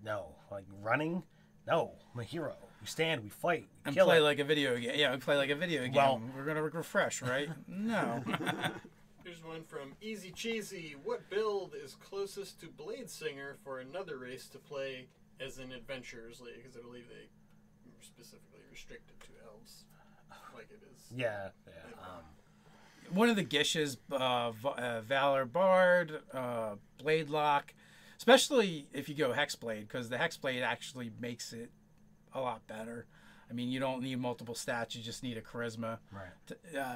no, like running. No, I'm a hero. We stand, we fight, we and kill play it. like a video game. Yeah, we play like a video game. Well, we're gonna refresh, right? No. Here's one from Easy Cheesy. What build is closest to Blade Singer for another race to play as an Adventurers League? Because I believe they specifically restricted to elves, like it is. Yeah. One of the Gishes, Valor Bard, Blade Lock, especially if you go Hexblade, because the Hexblade actually makes it a lot better. I mean, you don't need multiple stats; you just need a charisma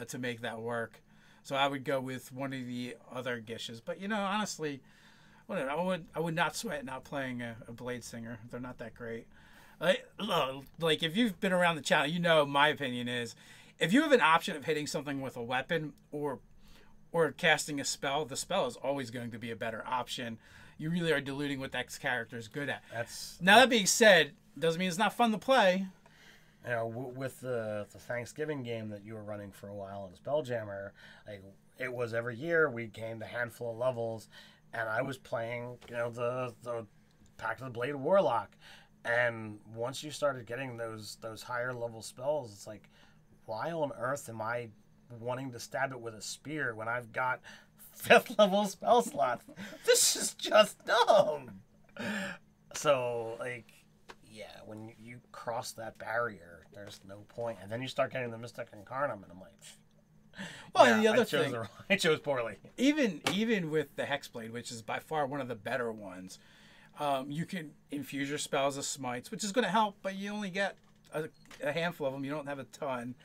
to make that work. So I would go with one of the other Gishes. But, you know, honestly, I would not sweat not playing a Blade Singer. They're not that great. Like if you've been around the channel, you know my opinion is, if you have an option of hitting something with a weapon or casting a spell, the spell is always going to be a better option. You really are diluting what that character is good at. Now that being said, doesn't mean it's not fun to play. You know, with the Thanksgiving game that you were running for a while in Spelljammer, like it was every year we gained a handful of levels, and I was playing, you know, the Pact of the Blade Warlock, and once you started getting those higher level spells, it's like, why on earth am I wanting to stab it with a spear when I've got 5th level spell slots? This is just dumb. So like, yeah, when you cross that barrier, there's no point. And then you start getting the Mystic Incarnum, and I'm like, well, and the other thing, I chose poorly. Even with the Hexblade, which is by far one of the better ones, you can infuse your spells as smites, which is going to help, but you only get a handful of them. You don't have a ton.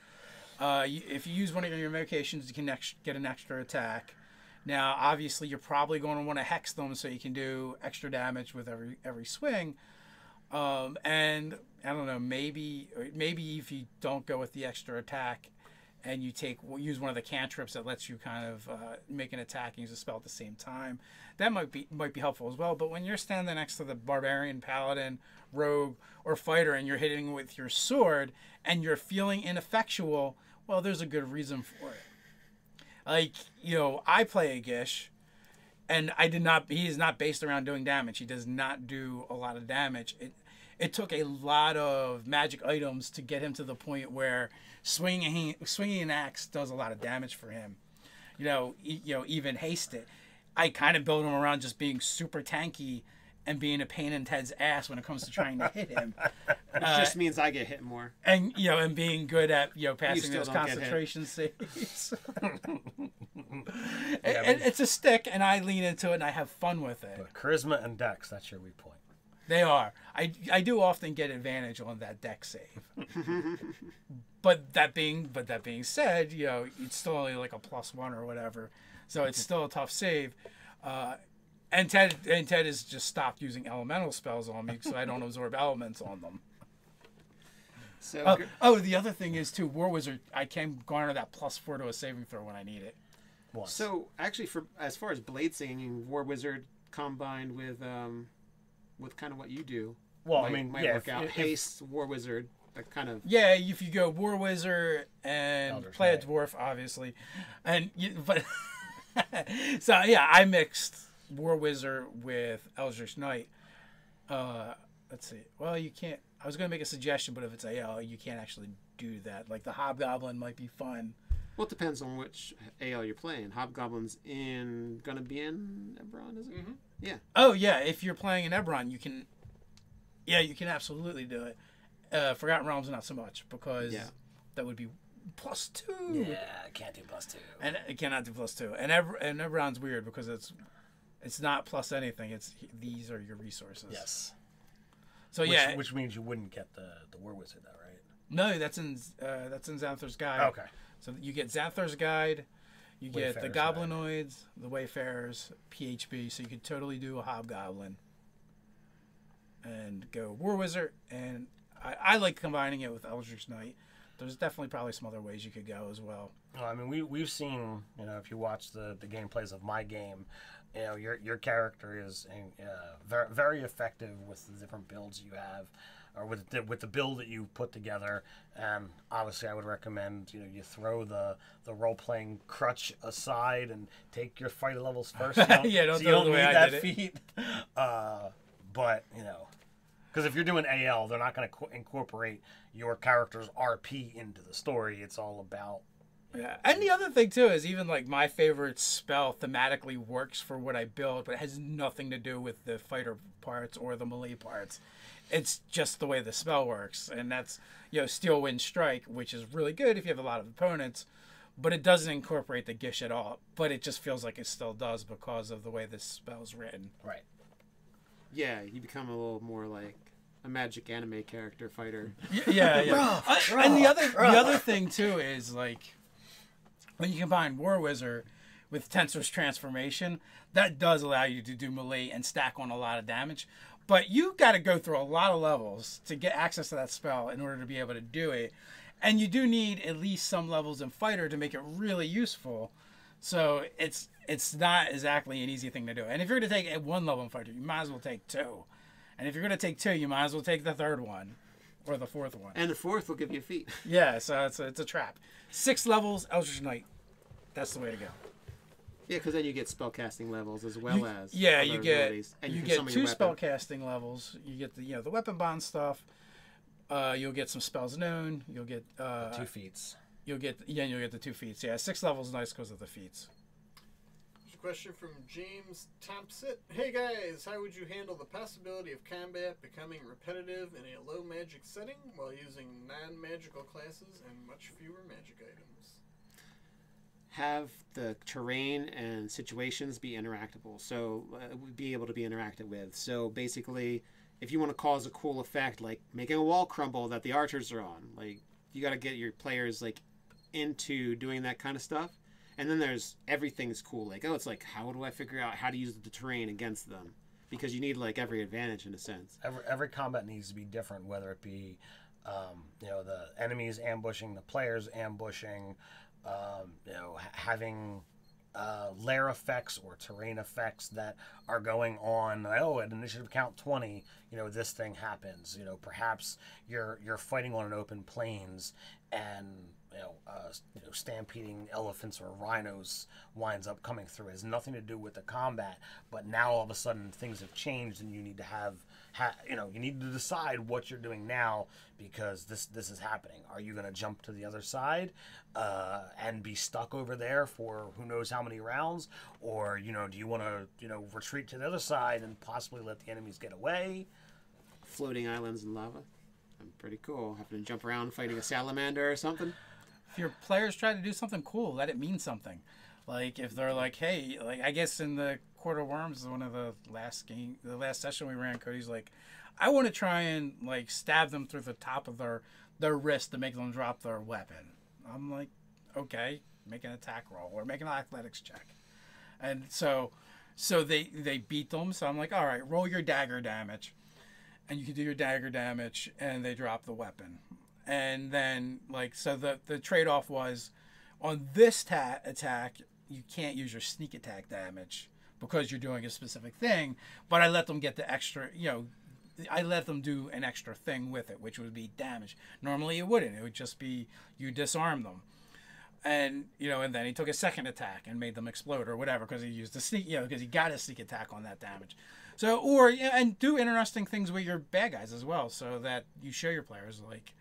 If you use one of your invocations, you can get an extra attack. Now, obviously, you're probably going to want to hex them so you can do extra damage with every swing. And I don't know, maybe if you don't go with the extra attack and you use one of the cantrips that lets you kind of make an attack and use a spell at the same time, that might be helpful as well. But when you're standing next to the barbarian, paladin, rogue, or fighter, and you're hitting with your sword and you're feeling ineffectual, well, there's a good reason for it. Like, you know, I play a Gish, and he is not based around doing damage. He does not do a lot of damage. It took a lot of magic items to get him to the point where swinging an axe does a lot of damage for him. You know, even Haste it. I kind of build him around just being super tanky and being a pain in Ted's ass when it comes to trying to hit him. It just means I get hit more. And and being good at passing those concentration saves. It's a stick, and I lean into it and I have fun with it. But charisma and dex, that's your weak point. They are. I do often get advantage on that dex save. But that being said, it's still only like a +1 or whatever, so it's still a tough save. And Ted has just stopped using elemental spells on me, so I don't absorb elements on them. So the other thing is too, War Wizard, I can garner that +4 to a saving throw when I need it. Once. So actually, as far as blade singing, War Wizard combined with kind of what you do, might work out. Haste, War Wizard, that kind of. Yeah, if you go War Wizard and Eldritch play Knight. a dwarf, obviously, but so yeah, I mixed War Wizard with Eldritch Knight. Let's see. Well, you can't. I was going to make a suggestion, but if it's AL, you can't actually do that. Like the Hobgoblin might be fun. Well, it depends on which AL you're playing. Hobgoblin's gonna be in Ebron, is it? Mm-hmm. Yeah. Oh yeah, if you're playing in Ebron, you can. Yeah, you can absolutely do it. Forgotten Realms, not so much, because that would be +2. Yeah, I can't do +2. And it cannot do +2. And Ebron's weird because it's not plus anything. It's these are your resources. Yes. So which means you wouldn't get the War Wizard, though, right? No, that's in Xanathar's Guide. Okay. So you get Xanathar's Guide, you get the Wayfarer's Goblinoids, the Wayfarers, PHB. So you could totally do a Hobgoblin and go War Wizard. And I like combining it with Eldritch Knight. There's definitely probably some other ways you could go as well. Well, I mean, we've seen, if you watch the gameplays of my game, your character is very, very effective with the different builds you have, or with the build that you put together. And obviously, I would recommend you throw the role playing crutch aside and take your fighter levels first. Don't you do it don't the way need I that did it. feat. But because if you're doing AL, they're not going to incorporate your character's RP into the story. It's all about. Yeah, and the other thing too is even like my favorite spell thematically works for what I build, but it has nothing to do with the fighter parts or the melee parts. It's just the way the spell works, and that's Steel Wind Strike, which is really good if you have a lot of opponents, but it doesn't incorporate the Gish at all. But it just feels like it still does because of the way this spell's written. Right. Yeah, you become a little more like a magic anime character fighter. Yeah. And the other thing too is like when you combine War Wizard with Tensor's transformation, that does allow you to do melee and stack on a lot of damage. But you got to go through a lot of levels to get access to that spell in order to be able to do it. And you do need at least some levels in Fighter to make it really useful. So it's not exactly an easy thing to do. And if you're going to take one level in Fighter, you might as well take 2. And if you're going to take 2, you might as well take the 3rd one or the 4th one. And the 4th will give you a feat. Yeah, so it's a trap. 6 levels, Eldritch Knight. That's the way to go. Yeah, because then you get spellcasting levels as well as you other get abilities, and you can get summon 2 your weapon. spellcasting levels. You get the weapon bond stuff. You'll get some spells known. You'll get 2 feats. You'll get the 2 feats. Yeah, 6 levels is nice because of the feats. There's a question from James Thompson. Hey guys, how would you handle the possibility of combat becoming repetitive in a low magic setting while using non-magical classes and much fewer magic items? Have the terrain and situations be interactable, so be able to be interacted with. So basically, if you want to cause a cool effect, like making a wall crumble that the archers are on, like you got to get your players like into doing that kind of stuff. And then there's everything's cool, like it's like how do I figure out how to use the terrain against them, because you need like every advantage in a sense. Every combat needs to be different, whether it be the enemies ambushing, the players ambushing. Having lair effects or terrain effects that are going on. At initiative count 20, this thing happens. Perhaps you're fighting on an open plains, and stampeding elephants or rhinos winds up coming through. It has nothing to do with the combat, but now all of a sudden things have changed, and you need to you need to decide what you're doing now, because this is happening. Are you going to jump to the other side and be stuck over there for who knows how many rounds, or do you want to retreat to the other side and possibly let the enemies get away? Floating islands in lava, pretty cool. Having to jump around fighting a salamander or something. If your players try to do something cool, let it mean something. Like if they're like, hey, like I guess in the Court of Worms, one of the last session we ran, Cody's like, I want to try and like stab them through the top of their wrist to make them drop their weapon. I'm like, okay, make an attack roll or make an athletics check. And so they beat them. So I'm like, all right, roll your dagger damage. And you can do your dagger damage, and they drop the weapon. And then, so the trade-off was, on this attack, you can't use your sneak attack damage because you're doing a specific thing, but I let them get the extra, I let them do an extra thing with it, which would be damage. Normally it wouldn't. It would just be you disarm them. And, and then he took a second attack and made them explode or whatever because he used the sneak, because he got a sneak attack on that damage. So, and do interesting things with your bad guys as well, so that you show your players, like,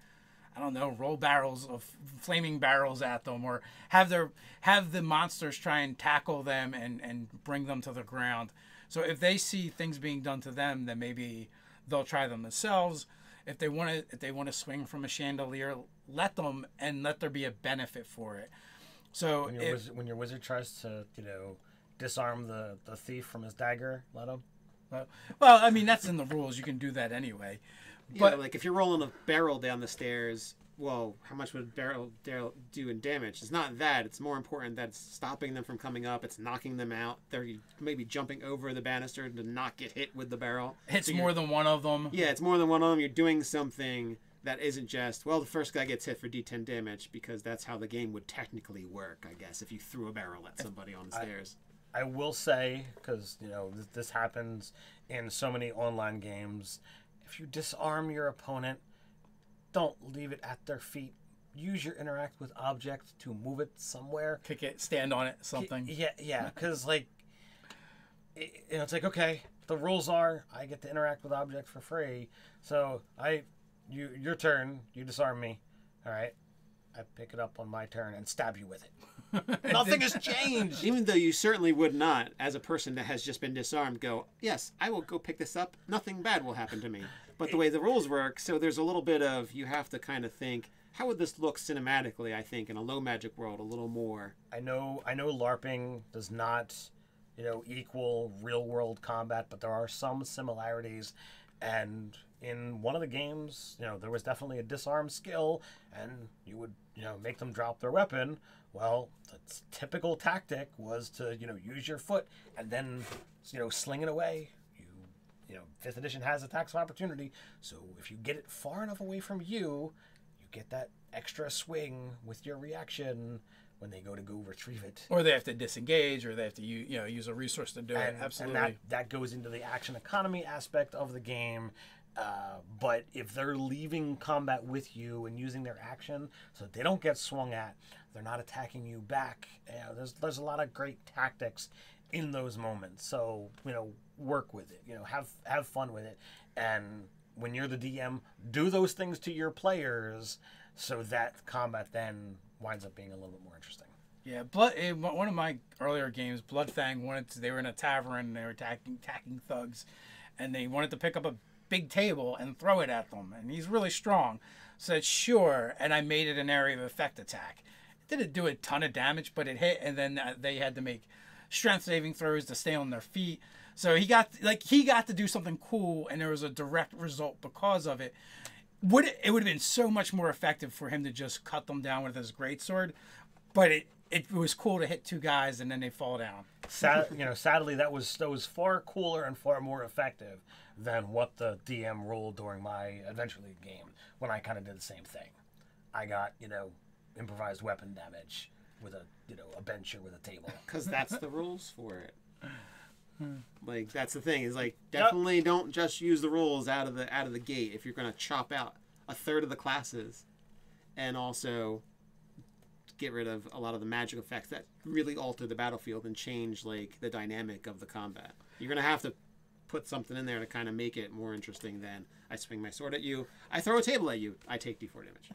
I don't know, roll barrels of flaming barrels at them, or have the monsters try and tackle them and bring them to the ground. So if they see things being done to them, then maybe they'll try them themselves. If they want to swing from a chandelier, let them, and let there be a benefit for it. So when your wizard tries to disarm the thief from his dagger, let him. Well, I mean, that's in the rules. You can do that anyway. But like if you're rolling a barrel down the stairs, well, how much would a barrel do in damage? It's not that. It's more important that it's stopping them from coming up. It's knocking them out. They're maybe jumping over the banister to not get hit with the barrel. Hits more than one of them. Yeah, it's more than one of them. You're doing something that isn't just, well, the first guy gets hit for D10 damage, because that's how the game would technically work, I guess, if you threw a barrel at somebody on the stairs. I will say, because this happens in so many online games, if you disarm your opponent, don't leave it at their feet. Use your interact with object to move it somewhere. Kick it, stand on it, something. Yeah, because it's like, okay, the rules are I get to interact with object for free, so your turn, you disarm me, all right. I pick it up on my turn and stab you with it. Nothing has changed. Even though you certainly would not, as a person that has just been disarmed, go, yes, I will go pick this up. Nothing bad will happen to me. But the way the rules work, so there's a little bit of, you have to kind of think, how would this look cinematically, I think, in a low magic world a little more. I know Larping does not, equal real world combat, but there are some similarities. And in one of the games, there was definitely a disarm skill, and you would, make them drop their weapon. Well, the typical tactic was to, use your foot and then, sling it away. You know, 5th edition has attacks of opportunity, so if you get it far enough away from you, you get that extra swing with your reaction when they go retrieve it. Or they have to disengage, or they have to use a resource to do it. Absolutely. And that goes into the action economy aspect of the game. But if they're leaving combat with you and using their action so they don't get swung at, they're not attacking you back. There's a lot of great tactics in those moments. So, work with it. Have fun with it. And when you're the DM, do those things to your players so that combat then winds up being a little bit more interesting. Yeah, one of my earlier games, Bloodfang they were in a tavern and they were attacking thugs, and they wanted to pick up a big table and throw it at them, and he's really strong. Said sure, and I made it an area of effect attack. It didn't do a ton of damage, but it hit, and then they had to make strength saving throws to stay on their feet. So he got to do something cool, and there was a direct result because of it. It would have been so much more effective for him to just cut them down with his greatsword, but it was cool to hit 2 guys and then they fall down. Sadly, that was far cooler and far more effective than what the DM ruled during my Adventure League game when I kind of did the same thing. I got improvised weapon damage with a bench or with a table. Because that's the rules for it. Like, that's the thing, is like, definitely don't just use the rules out of the gate if you're going to chop out a third of the classes and also get rid of a lot of the magic effects that really alter the battlefield and change like the dynamic of the combat. You're going to have to put something in there to kind of make it more interesting than I swing my sword at you, I throw a table at you, I take D4 damage.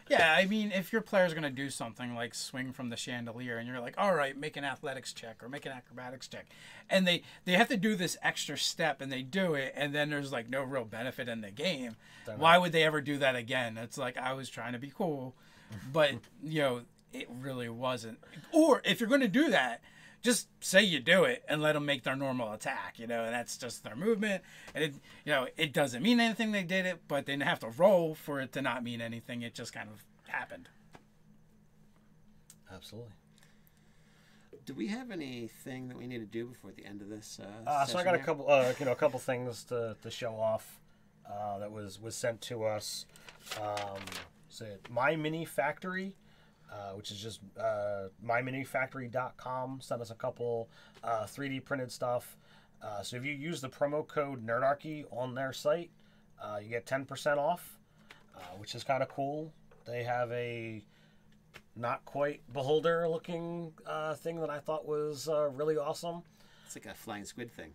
Yeah, I mean, if your player's going to do something like swing from the chandelier and you're like, all right, make an athletics check or make an acrobatics check, and they have to do this extra step and they do it, and then there's like no real benefit in the game, why would they ever do that again? It's like, I was trying to be cool, but, it really wasn't. Or if you're going to do that, just say you do it and let them make their normal attack, and that's just their movement. And it doesn't mean anything they did it, but they didn't have to roll for it to not mean anything. It just kind of happened. Absolutely. Do we have anything that we need to do before the end of this? So I got a couple things to show off that was sent to us. MyMinifactory. Which is just MyMinifactory.com. Sent us a couple 3D printed stuff. So if you use the promo code Nerdarchy on their site, you get 10% off, which is kind of cool. They have a not quite beholder looking thing that I thought was really awesome. It's like a flying squid thing.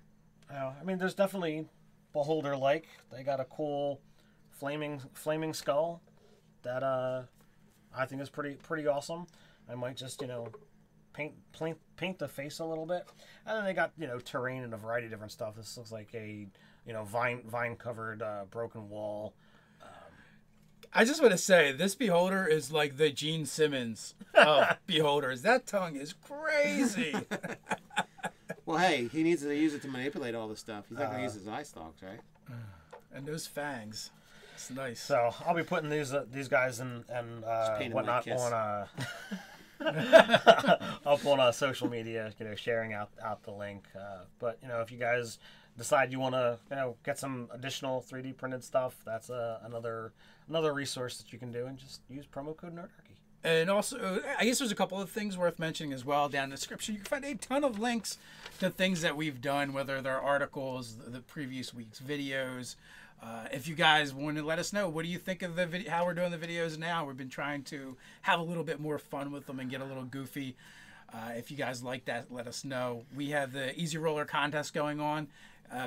I mean, there's definitely beholder like. They got a cool flaming skull that I think is pretty awesome. I might just paint the face a little bit, and then they got terrain and a variety of different stuff. This looks like a vine covered broken wall. I just want to say this beholder is like the Gene Simmons of beholders. That tongue is crazy. Well, hey, he needs to use it to manipulate all this stuff. He's not going to use his eye stalks, right? And those fangs. It's nice. So I'll be putting these guys and whatnot on up on social media, sharing out the link. But if you guys decide you want to get some additional 3D printed stuff, that's another resource that you can do, and just use promo code Nerdarchy. And also, I guess there's a couple of things worth mentioning as well down in the description. You can find a ton of links to things that we've done, whether they're articles, the previous week's videos. If you guys want to let us know, what do you think of how we're doing the videos now? We've been trying to have a little bit more fun with them and get a little goofy. If you guys like that, let us know. We have the Easy Roller contest going on.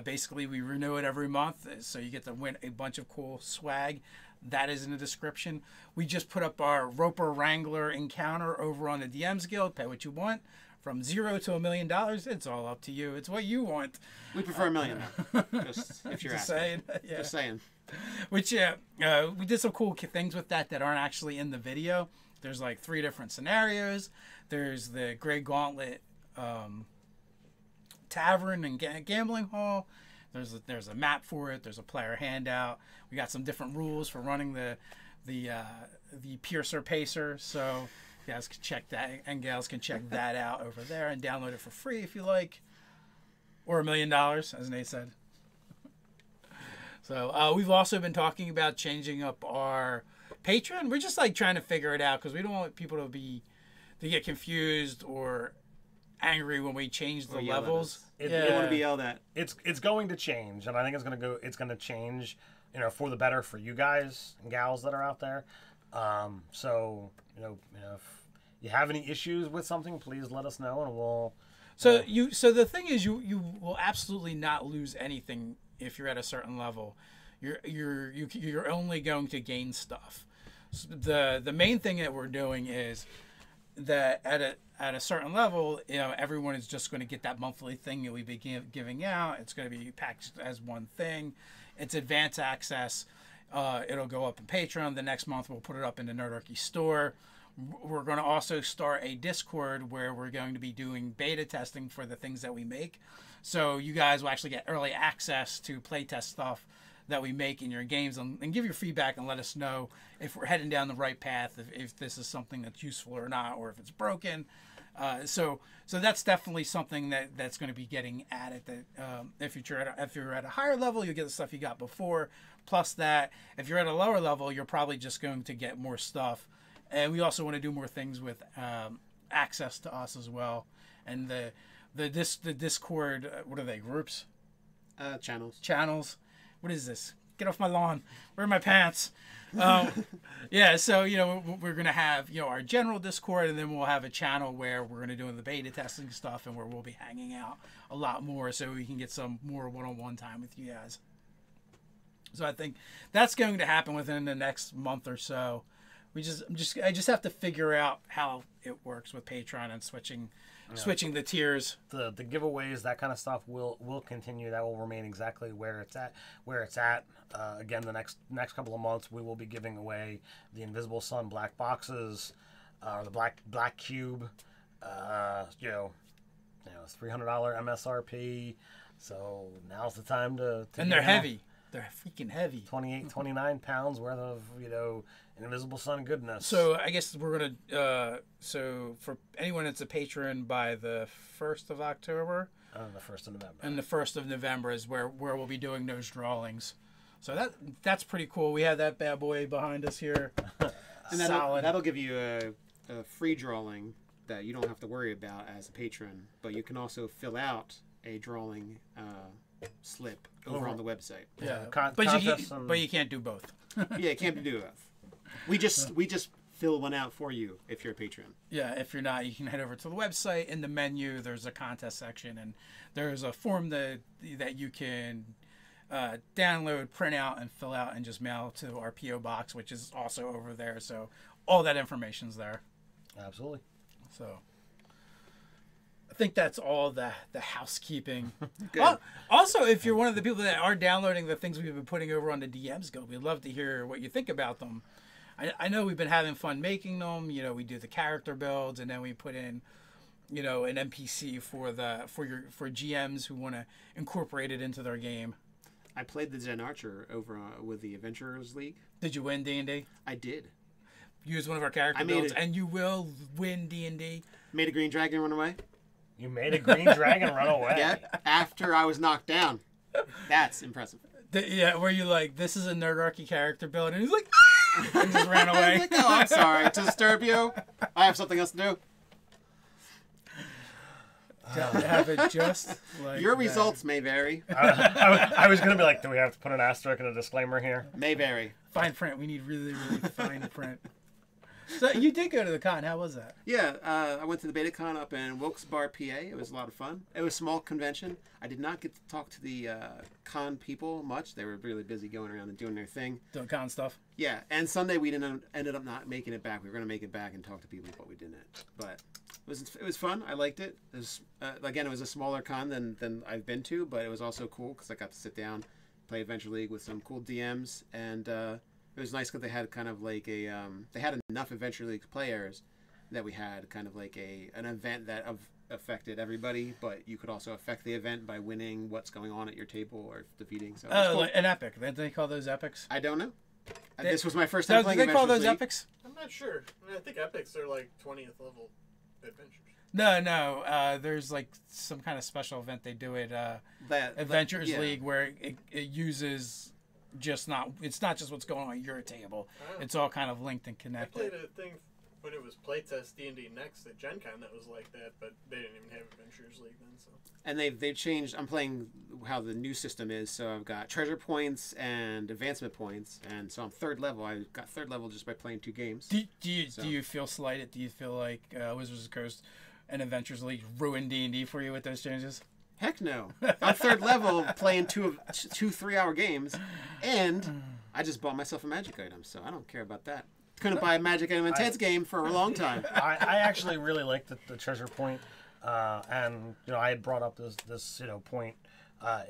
Basically, we renew it every month, so you get to win a bunch of cool swag. That is in the description. We just put up our Roper Wrangler encounter over on the DMs Guild. Pay what you want. From $0 to $1 million, it's all up to you. It's what you want. We prefer $1 million. Just if you're just asking. saying. Yeah. Just saying. Which, we did some cool things with that aren't actually in the video. There's like 3 different scenarios. There's the Grey Gauntlet Tavern and Gambling Hall. There's a map for it. There's a player handout. We got some different rules for running the Piercer Pacer. So guys can check that, and gals can check that out over there and download it for free if you like, or $1 million, as Nate said. So we've also been talking about changing up our Patreon. We're just like trying to figure it out because we don't want people to get confused or angry when we change the levels. You don't want to be yelled at. It's going to change, and I think it's going to change, for the better for you guys and gals that are out there. So if you have any issues with something, please let us know, and we'll. So the thing is, you will absolutely not lose anything if you're at a certain level. You're only going to gain stuff. So the main thing that we're doing is that at a certain level, everyone is just going to get that monthly thing that we be giving out. It's going to be packaged as one thing. It's advanced access. It'll go up in Patreon. The next month we'll put it up in the Nerdarchy store. We're going to also start a Discord where we're going to be doing beta testing for the things that we make. So you guys will actually get early access to playtest stuff that we make in your games, and give your feedback and let us know if we're heading down the right path, if this is something that's useful or not, or if it's broken. So that's definitely something that's going to be getting added. That if you're at a higher level, you'll get the stuff you got before. Plus that, if you're at a lower level, you're probably just going to get more stuff. And we also want to do more things with access to us as well. And the Discord, what are they, groups? Channels. What is this? Get off my lawn. Where are my pants? Yeah, so, we're going to have, our general Discord, and then we'll have a channel where we're going to do the beta testing stuff and where we'll be hanging out a lot more so we can get some more one-on-one time with you guys. So I think that's going to happen within the next month or so. I just have to figure out how it works with Patreon and switching the tiers. The giveaways, that kind of stuff will continue. That will remain exactly where it's at. Again, the next couple of months we will be giving away the Invisible Sun black boxes, the black cube, $300 MSRP. So now's the time to and they're heavy. They're freaking heavy. 29 pounds worth of, Invisible Sun goodness. So I guess we're going to, so for anyone that's a patron by the 1st of October. The 1st of November. And the 1st of November is where we'll be doing those drawings. So that's pretty cool. We have that bad boy behind us here. And that'll give you a free drawing that you don't have to worry about as a patron. But you can also fill out a drawing slip over on the website. Yeah, but you can't do both. Yeah, it can't do both. We just fill one out for you if you're a patron. Yeah, if you're not, you can head over to the website. In the menu, there's a contest section, and there's a form that you can download, print out, and fill out, and just mail to our PO box, which is also over there. So all that information's there. Absolutely. So I think that's all the housekeeping. Good. Also, if you're one of the people that are downloading the things we've been putting over on the DMs Guild, we'd love to hear what you think about them. I know we've been having fun making them. We do the character builds, and then we put in, an NPC for GMs who want to incorporate it into their game. I played the Zen Archer over with the Adventurers League. Did you win D&D? I did. Use one of our character builds, and you will win D&D. Made a green dragon run away. You made a green dragon run away? Yeah, after I was knocked down. That's impressive. Were you like, this is a Nerdarchy character build? And he's like, and just ran away. Like, oh, I'm sorry to disturb you. I have something else to do. Have it just like your results may vary. I was going to be like, do we have to put an asterisk and a disclaimer here? May vary. Fine print. We need really, really fine print. So you did go to the con. How was that? Yeah, I went to the Beta Con up in Wilkes-Barre, PA. It was a lot of fun. It was a small convention. I did not get to talk to the con people much. They were really busy going around and doing their thing. Doing con stuff? Yeah, and Sunday we ended up not making it back. We were going to make it back and talk to people, but we didn't. But it was fun. I liked it. It was, again, it was a smaller con than I've been to, but it was also cool because I got to sit down, play Adventure League with some cool DMs, and it was nice because they had kind of like a they had enough Adventure League players that we had kind of like an event that affected everybody, but you could also affect the event by winning what's going on at your table or defeating. So cool. Like an epic. Did they call those epics? I don't know. This was my first time playing Did they call Adventure those League. epics? I'm not sure. I think epics are like 20th level adventures. No. There's like some kind of special event they do at Adventures yeah. League where it uses it's not just what's going on your table. It's all kind of linked and I connected. played a thing when it was playtest D&D Next at Gen Con that was like that, but they didn't even have Adventures League then. So. And they've changed. I'm playing how the new system is, so I've got treasure points and advancement points, and so I'm 3rd level. I got 3rd level just by playing 2 games. Do you feel slighted? Do you feel like Wizards of the Coast and Adventures League ruined D&D for you with those changes? Heck no. I'm 3rd level playing 2 3-hour games, and I just bought myself a magic item, so I don't care about that. Couldn't buy a magic item in Ted's game for a long time. I actually really like the treasure point, and I had brought up this point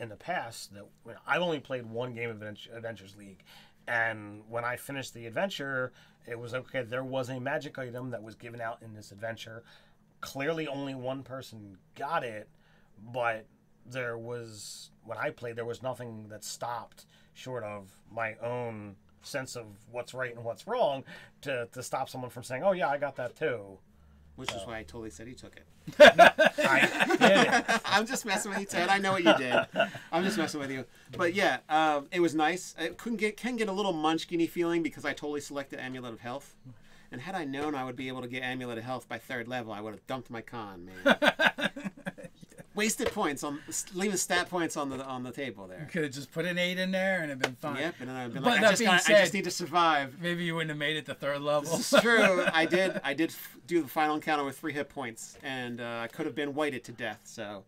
in the past that I've only played 1 game of Adventures League, and when I finished the adventure, it was okay. There was a magic item that was given out in this adventure. Clearly, only 1 person got it, but when I played, there was nothing that stopped short of my own sense of what's right and what's wrong to stop someone from saying, oh yeah, I got that too. Which is why I totally said he took it. I did it. I'm just messing with you, Ted. I know what you did. I'm just messing with you. But yeah, it was nice. It can get a little munchkin-y feeling because I totally selected Amulet of Health. And had I known I would be able to get Amulet of Health by 3rd level, I would have dumped my con, man. Wasted points leaving stat points on the table there. You could have just put an 8 in there and it'd been fine. Yep, and then I'd been But like, that I just need to survive. Maybe you wouldn't have made it to 3rd level. This is true. I did do the final encounter with 3 hit points, and I could have been whited to death. So,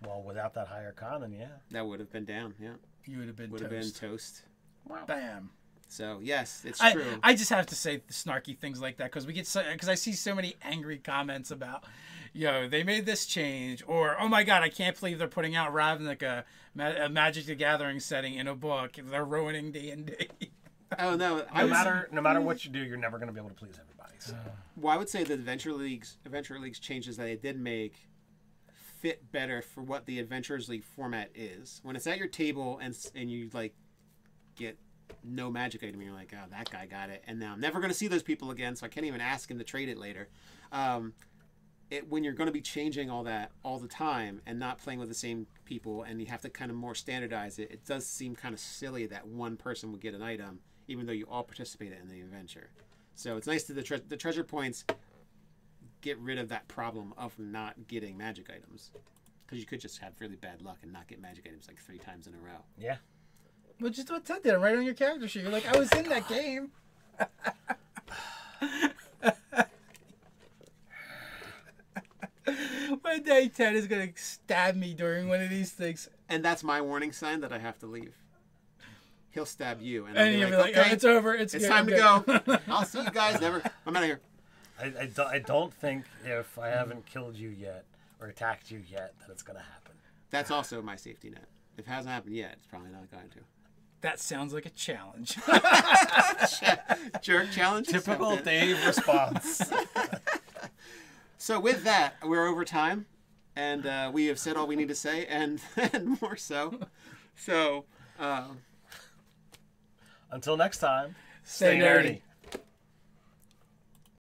well, without that higher con, then yeah, that would have been down. Yeah, You would have been toast. Wow. Bam. So yes, it's true. I just have to say snarky things like that because I see so many angry comments about, they made this change, or oh my god, I can't believe they're putting out Ravnik a Magic the Gathering setting in a book. They're ruining D&D. Oh no! No matter what you do, you're never going to be able to please everybody. So. Well, I would say the Adventure League's changes that they did make fit better for what the Adventures League format is. When it's at your table and you like get no magic item, you're like, oh, that guy got it, and now I'm never going to see those people again, so I can't even ask him to trade it later. When you're going to be changing all that all the time and not playing with the same people, and you have to kind of more standardize it, it does seem kind of silly that 1 person would get an item, even though you all participated in the adventure. So it's nice that the treasure points get rid of that problem of not getting magic items, because you could just have really bad luck and not get magic items like 3 times in a row. Yeah. Well, just what Ted did, right on your character sheet. You're like, I was in that game. One day Ted is going to stab me during one of these things. And that's my warning sign that I have to leave. He'll stab you. And you'll be like, okay, oh, it's over. It's time to go. I'll see you guys. I'm out of here. I don't think if I haven't killed you yet or attacked you yet that it's going to happen. That's also my safety net. If it hasn't happened yet, it's probably not going to. That sounds like a challenge. Jerk challenge. Typical Dave response. So with that, we're over time, and we have said all we need to say, and more so. So until next time, stay nerdy.